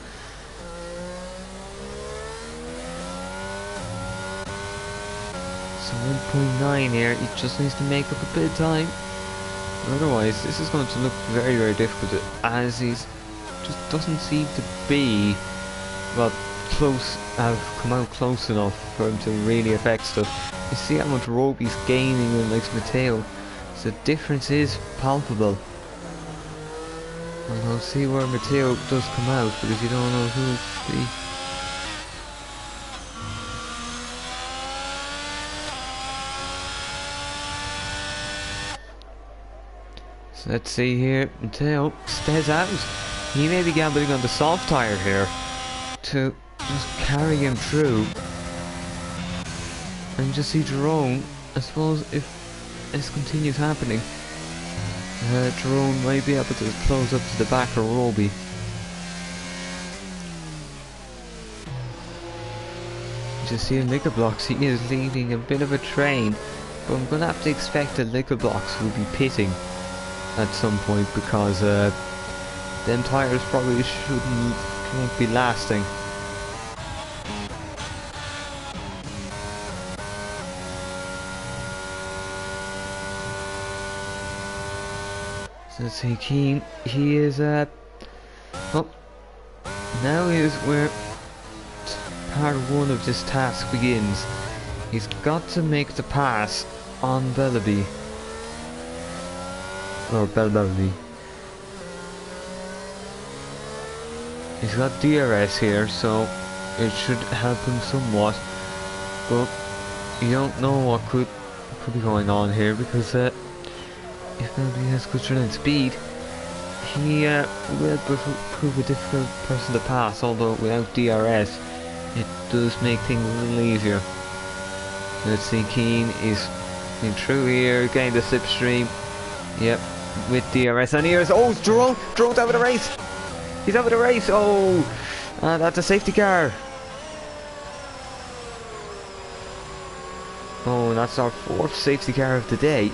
So 1.9 here, he just needs to make up a bit of time. Otherwise, this is going to look very, very difficult, as he's just doesn't seem to be have come out close enough for him to really affect stuff. You see how much Roby's gaining with like Matteo, so the difference is palpable. And I'll see where Matteo does come out, because you don't know who the So let's see here, Matteo stays out. He may be gambling on the soft tyre here to just carry him through. And just see Jerome, I suppose if this continues happening, Jerome might be able to close up to the back of Roby. Just see in Liquor Blocks, he is leading a bit of a train, but I'm going to have to expect that Liquor Blocks will be pitting at some point, because them tyres probably won't be lasting. So let's see, Keane, he is well, now is where part one of this task begins. He's got to make the pass on Bellaby. Or Bellaby. He's got DRS here, so it should help him somewhat. But you don't know what could be going on here, because if Bellaby has good running speed, he will prove a difficult person to pass, although without DRS it does make things a little easier. Let's see, Keane is in through here, getting the slipstream. Yep, with DRS, and here's, oh, Jerome! Jerome's out of the race! He's out of the race! Oh! And that's a safety car! Oh, and that's our 4th safety car of the day.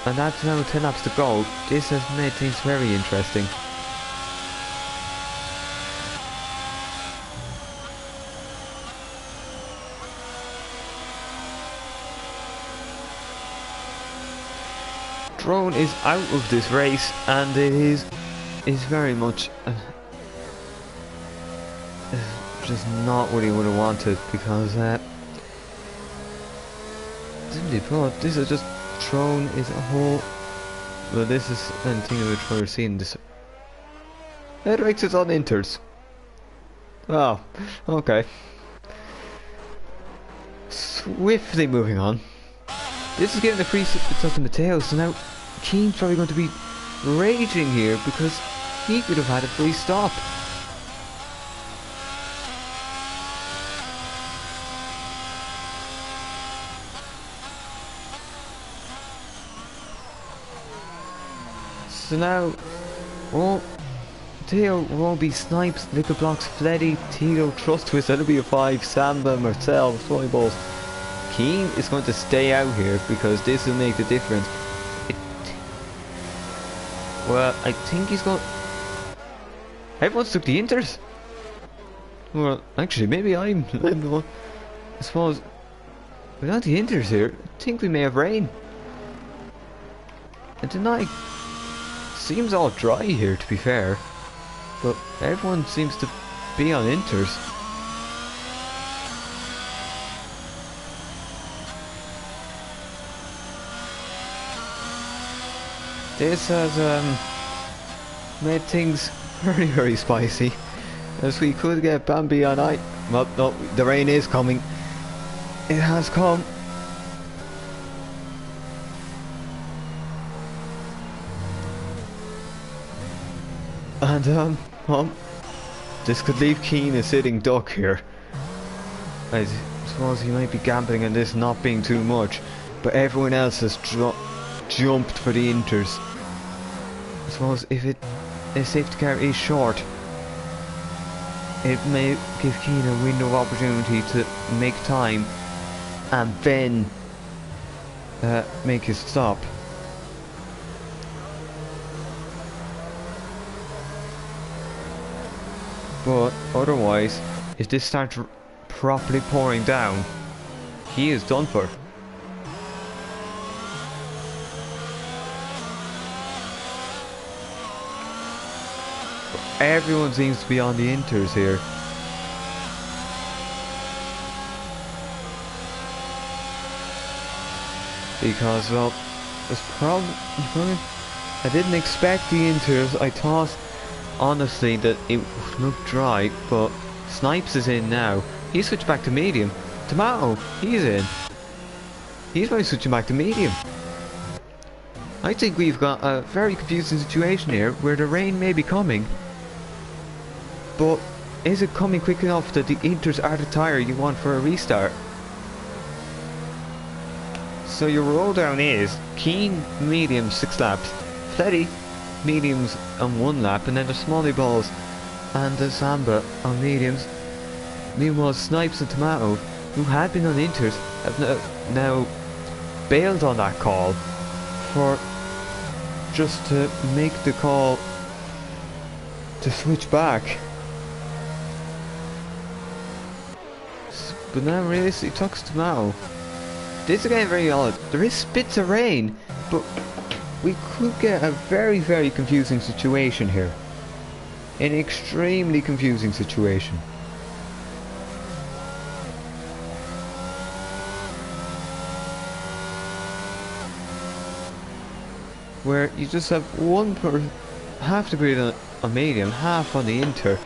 And that's now 10 laps to go. This has made things very interesting. Drone is out of this race, and it is very much just not what he would have wanted, because simply put, this is just Throne is a whole. Well, this is a thing which we're seeing. This it rakes it on inters. Oh, okay. Swiftly moving on. This is getting the free slip of Matteo, so now Keane's probably going to be raging here because he could have had a free stop. So now, well, Matteo won't be Snipes, Liquid Blocks, Fleddy, Tito, Trust Twist, that'll be a 5, Samba, Marcel, Volleyballs. Keane is going to stay out here because this will make the difference. Well, I think he's going. Everyone's took the Inters. Well, actually, maybe I'm the one. I suppose without the Inters here, I think we may have rain. And tonight seems all dry here, to be fair, but everyone seems to be on Inters. This has made things very, very spicy, as we could get Bambi on ice. Well, no, the rain is coming. It has come. And this could leave Keane a sitting duck here. I suppose he might be gambling on this not being too much, but everyone else has jumped for the Inters. I suppose if a safety car is short, it may give Keane a window of opportunity to make time and then make his stop. But otherwise, if this starts properly pouring down, he is done for. Everyone seems to be on the Inters here. Because, well, there's I didn't expect the Inters. I thought, honestly, that it would look dry, but Snipes is in now. He switched back to medium. Tomato, he's in. He's probably switching back to medium. I think we've got a very confusing situation here, where the rain may be coming, but is it coming quick enough that the Inters are the tyre you want for a restart? So your roll down is Keane medium 6 laps, Fleddy mediums on 1 lap, and then the Smalley Balls and the Samba on mediums. Meanwhile, Snipes and Tomato, who had been on Inters, have now bailed on that call for just to make the call to switch back. But now realistically, Tux Tomato, this is getting very odd. There is spits of rain, but we could get a very, very confusing situation here. An extremely confusing situation. Where you just have half the grid on medium, half on the Inter,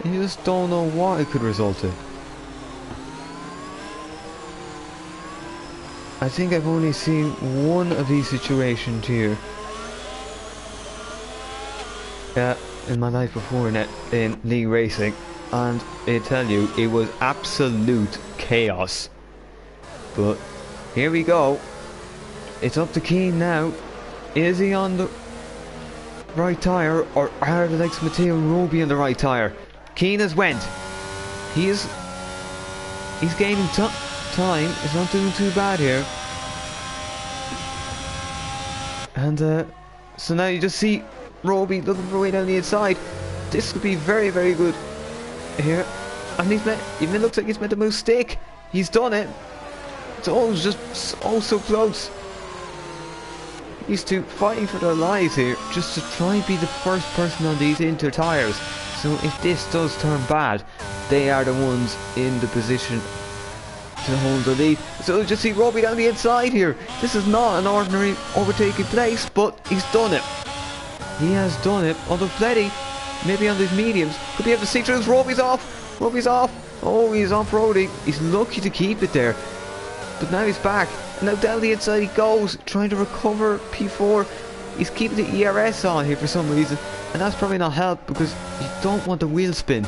and you just don't know what it could result in. I think I've only seen one of these situations here in my life before in league racing, and I tell you, it was absolute chaos. But here we go. It's up to Keane now. Is he on the right tyre, or are the likes of Matteo Roby on the right tyre? Keane has went. He's gaining time. He's not doing too bad here. And so now you just see Roby looking for a way down the inside. This could be very, very good here. And even it looks like he's meant to move stick. He's done it. It's all just so close. These two fighting for their lives here, just to try and be the first person on these Inter tyres. So if this does turn bad, they are the ones in the position to hold the lead. So just see Robbie down the inside here. This is not an ordinary overtaking place, but he's done it. He has done it. Although Fletty, maybe on these mediums, could be able to see through. Robbie's off. Robbie's off. Oh, he's off-roading. He's lucky to keep it there. But now he's back. And now down the inside he goes, trying to recover P4. He's keeping the ERS on here for some reason. And that's probably not helped because you don't want the wheel spin.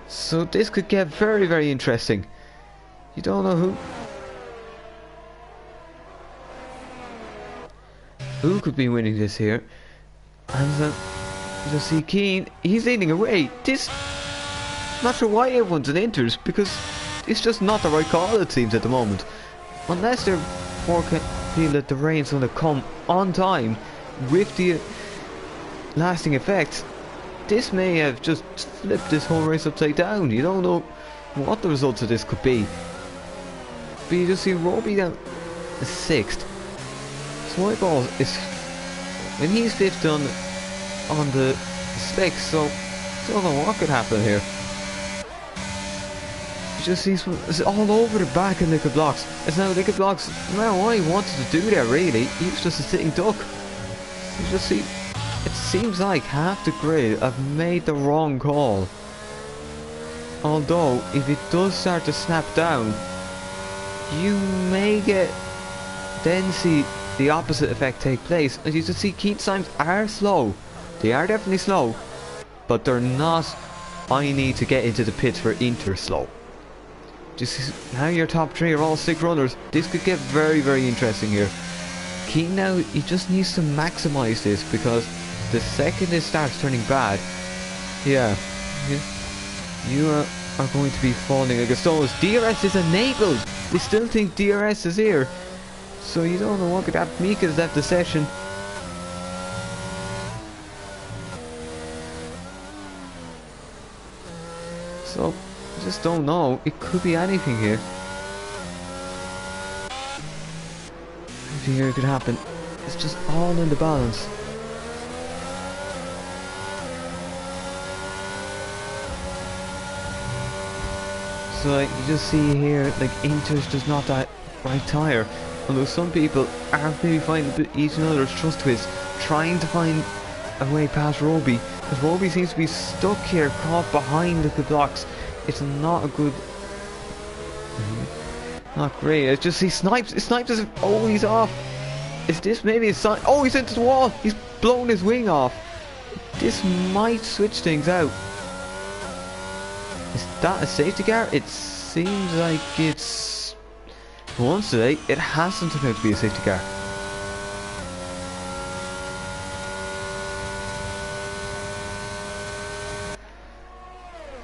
So this could get very, very interesting. You don't know who could be winning this here. And you just see Keane, he's leading away. This, not sure why everyone's in Inters, because it's just not the right call, it seems, at the moment. Unless they're feel that the rain's going to come on time with the lasting effects, this may have just flipped this whole race upside down. You don't know what the results of this could be. But you just see Roby down 6th. Swyball is, and he's 5th on the slicks, so don't know what could happen here. You just see it's all over the back of Liquid Blocks. It's now Liquid Blocks, no matter what he wanted to do there really, he was just a sitting duck. You just see, it seems like half the grid have made the wrong call. Although, if it does start to snap down, you may then see the opposite effect take place. As you can see, Keane's times are slow. They are definitely slow, but they're not, I need to get into the pits for Inter slow. Just now your top 3 are all 6 runners. This could get very, very interesting here. Keane now, he just needs to maximise this, because the second it starts turning bad, yeah, you are going to be falling like a stone. DRS is enabled. They still think DRS is here, so you don't know what could happen. Mika's left the session. So I just don't know. It could be anything here. Anything here could happen. It's just all in the balance. So like, you just see here, like, Inter's just not that right tyre. Although some people are maybe finding each other's trust twists, trying to find a way past Roby. Because Roby seems to be stuck here, caught behind the blocks. It's not a good... not great. I just see Snipes. Snipes is... oh, he's off. Is this maybe a sign? Oh, he's into the wall. He's blown his wing off. This might switch things out. Is that a safety car? It seems like it's... for once today, it hasn't turned out to be a safety car.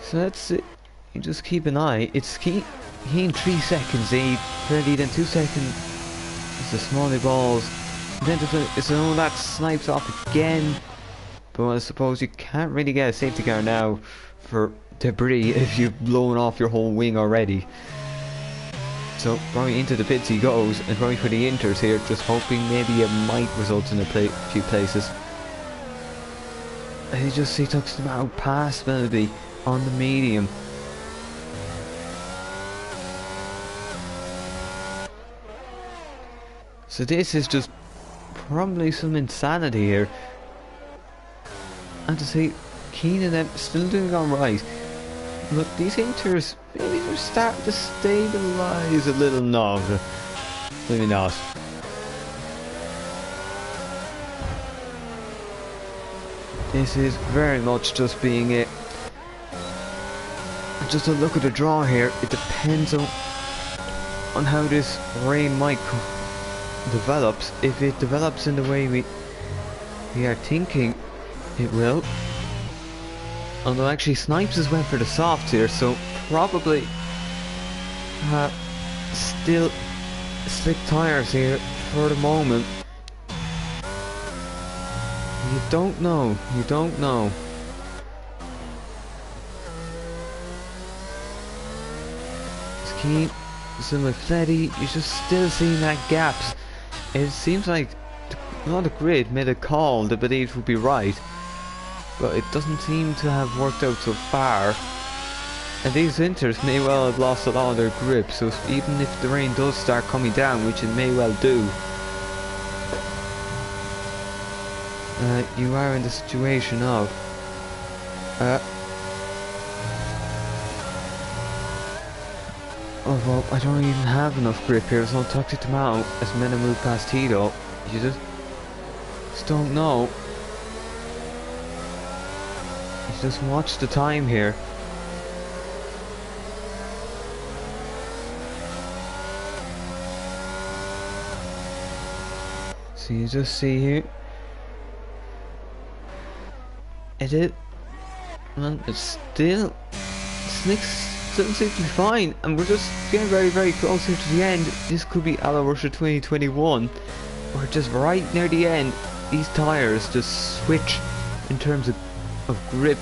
So that's it. You just keep an eye. It's he in 3 seconds lead. Clearly then 2 seconds is the smally balls. And then it's oh, that Snipes off again. But I suppose you can't really get a safety car now for debris if you've blown off your whole wing already. So probably into the pits he goes, and probably for the Inters here, just hoping maybe it might result in a few places. And you just see tucks them out past Melody on the medium. So this is just probably some insanity here. And to see Keane and them still doing alright. Look, these Inters, maybe they're starting to stabilise a little. No, maybe not. This is very much just being it. Just a look at the draw here. It depends on how this rain might develops. If it develops in the way we are thinking it will. Although actually Snipes has went for the softs here, so probably still slick tires here for the moment. You don't know. You don't know. It's keen. Similar Fleddy, you're just still seeing that gaps. It seems like a lot of grid made a call they believed would be right, but it doesn't seem to have worked out so far. And these winters may well have lost a lot of their grip, so even if the rain does start coming down, which it may well do, you are in the situation of oh well, I don't even have enough grip here, so Toxic Tomato as men move past Tito. You just don't know. You just watch the time here. So you just see here. And it's still Snicks still seems to be fine, and we're just getting very, very close here to the end. This could be Ala Russia 2021. We're just right near the end. These tires just switch in terms of grip,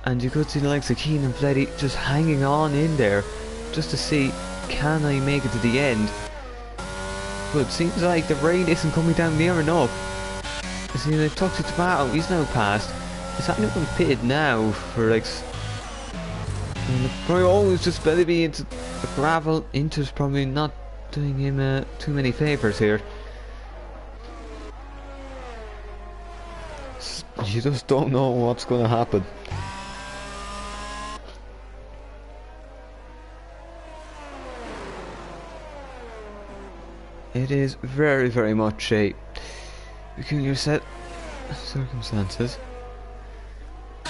and you could see the likes of Keen and Fleddy just hanging on in there just to see, can I make it to the end? But it seems like the rain isn't coming down near enough. You see, the Toxic Tomato, he's now passed. He's actually going pitted now for like. Probably always just better be into the gravel. Inter's probably not doing him too many favours here. You just don't know what's going to happen. It is very, very much a peculiar set of circumstances.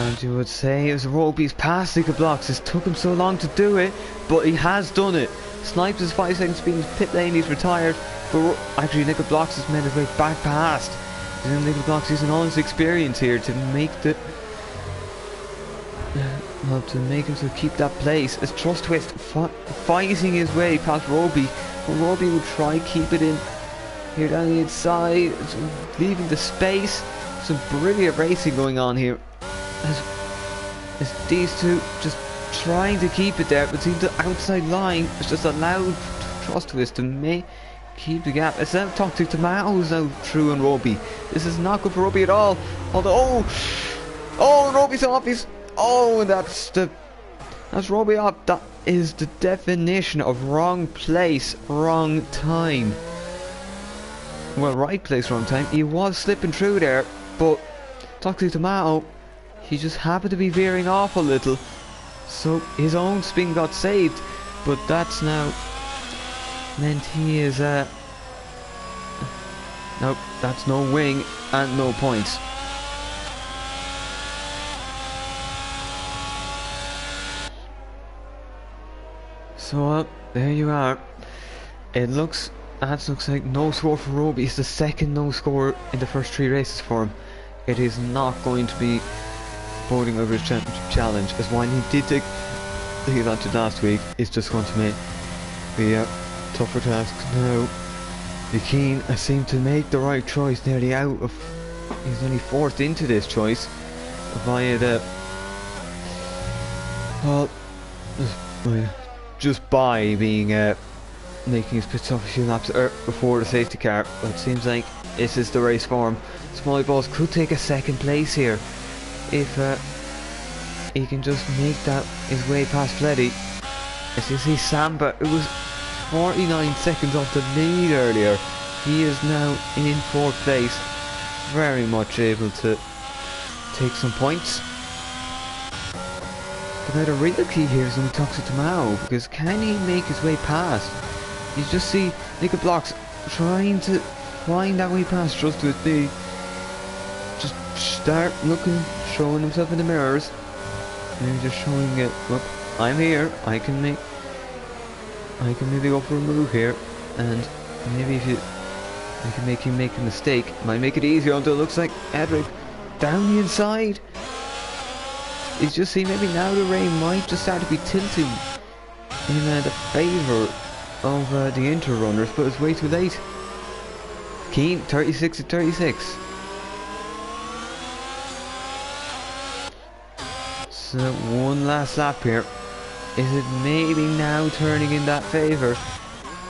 And you would say it was Roby's past Nickel Blocks. It took him so long to do it, but he has done it. Snipes is 5 seconds being pit lane, he's retired. But actually Nickel Blocks has made his way back past. And Nickel Blocks using all his experience here to make the well, to make him to keep that place. As Trust Twist fighting his way past Roby, but Roby will try keep it in here down the inside, leaving the space. Some brilliant racing going on here. As these two just trying to keep it there, but see the outside line is just allowed Trust Twist to keep the gap. It's now Toxic Tomatoes now through on Roby. This is not good for Roby at all. Although, oh, Roby's off. And that's Roby off. That is the definition of wrong place, wrong time. Well, right place, wrong time. He was slipping through there, but Toxic Tomato, he just happened to be veering off a little, so his own spin got saved. But that's now meant he is nope, that's no wing and no points. So there you are. It looks like no score for Roby. It's the second no score in the first 3 races for him. It is not going to be voting over his championship challenge, as when he did take the advantage last week, it's just going to make the tougher task now. The Keen seem to make the right choice, nearly out of, he's only forced into this choice via the, well, just by being making his pit stop a few laps before the safety car. But it seems like this is the race for him. Smalley Balls could take a second place here if he can just make that his way past Fleddy. As you see, Samba, it was 49 seconds off the lead earlier. He is now in 4th place, very much able to take some points. But now the real key here is only Toxic Tomato, because can he make his way past? You just see Nickel Blocks trying to find that way past, just with the start looking, showing himself in the mirrors. Maybe just showing it. Look, I'm here. I can maybe go for a move here, and maybe if you, I can make you make a mistake. Might make it easier. Although it looks like Edric down the inside. You just see maybe now the rain might just start to be tilting in the favour of the Inter runners, but it's way too late. Keane 36 to 36. So one last lap here. Is it maybe now turning in that favour?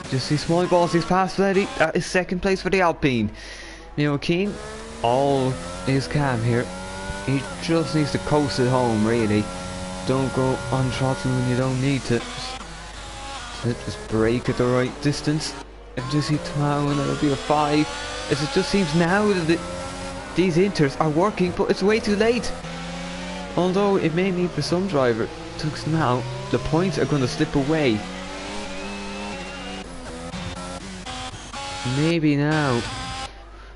Just see Small Balls, he's past Letty. That is second place for the Alpine. You know, Keane, all is calm here. He just needs to coast it home, really. Don't go on throttle when you don't need to. Just brake at the right distance. And just see tomorrow and that'll be a 5. As it just seems now that these Inters are working, but it's way too late. Although it may mean for some driver, now the points are going to slip away. Maybe now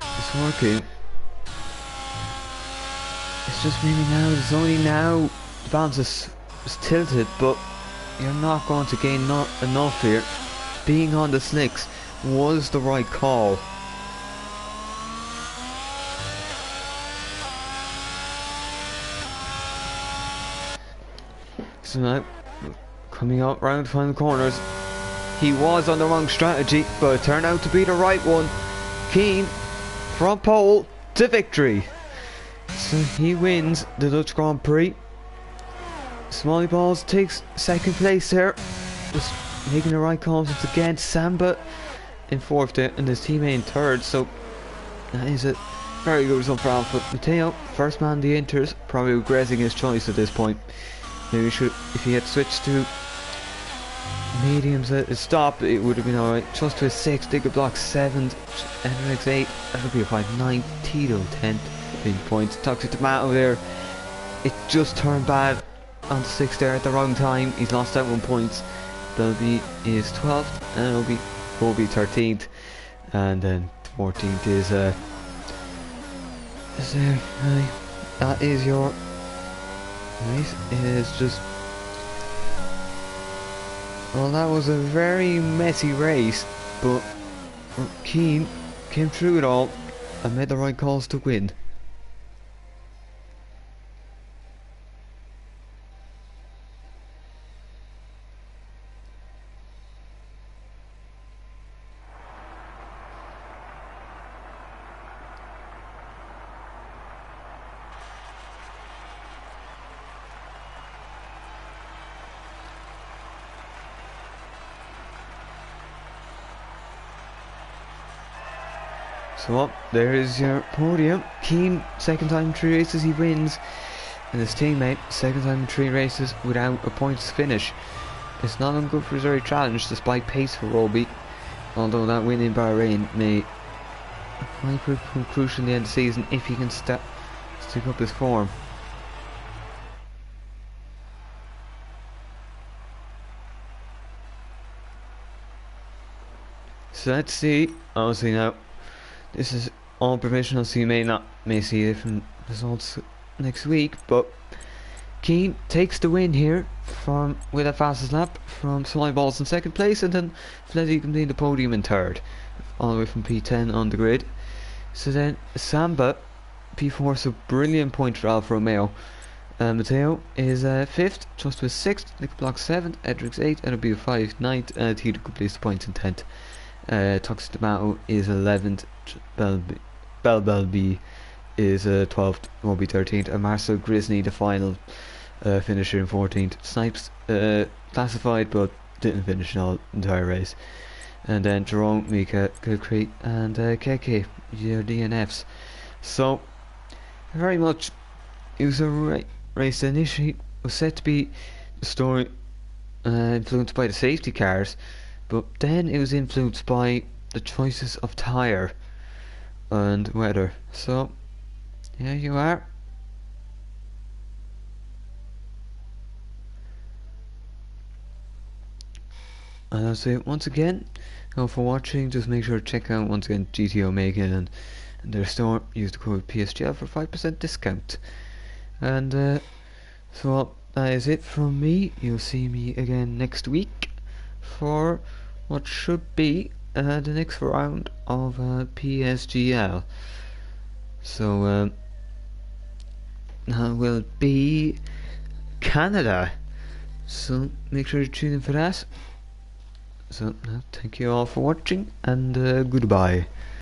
it's working. It's just maybe now, it's only now the balance is tilted, but you're not going to gain enough here. Being on the slicks was the right call. So now, coming up round the final corners, he was on the wrong strategy, but it turned out to be the right one. Keane from pole to victory. So he wins the Dutch Grand Prix. Smiley Balls takes second place there, just making the right calls once again. Samba in fourth there, and his teammate in third. So that is a very good result for Alpha. Matteo, first man the Inters, probably regretting his choice at this point. Maybe should, if he had switched to mediums at the stop, it would have been alright. Just to a 6, Digger Block 7, NRX 8, that would be a 5, 9, Tito 10, big points. Toxic Tomato there, it just turned bad on the 6 there at the wrong time. He's lost out 1 point. Belby is 12th, and will be 13th, and then 14th is that is your race. It is just, well, that was a very messy race, but Keane came through it all and made the right calls to win. So there is your podium. Keane, second time in 3 races he wins, and his teammate, second time in 3 races without a points finish. It's not on good for his early challenge despite pace for Roby, although that win in Bahrain might prove crucial in the end of the season if he can stick up his form. So let's see. Obviously now, this is all provisional, so you may see different results next week, but Keane takes the win here with a fastest lap from Sly Balls in second place, and then Fleddy completing the podium in third, all the way from P10 on the grid. So then Samba P4, so brilliant point for Alfa Romeo. Matteo is 5th, just with 6th, Nick Block 7th, Edric's 8th, and it'll be a 5th, 9th, Tito completes the points in 10th. Toxic Tomato is 11th, Belby is 12th, won't be 13th, and Marcel Grisney, the final finisher, in 14th. Snipes classified but didn't finish the entire race. And then Jerome, Mika, Kilcree, and KK, your DNFs. So, very much, it was a race that initially was set to be the story influenced by the safety cars, but then it was influenced by the choices of tyre and weather. So, here you are. And I'll say once again, for watching, just make sure to check out once again GT Omega in their store. Use the code PSGL for 5% discount. And so that is it from me. You'll see me again next week for what should be the next round of PSGL. So that will be Canada. So make sure to tune in for that. So thank you all for watching, and goodbye.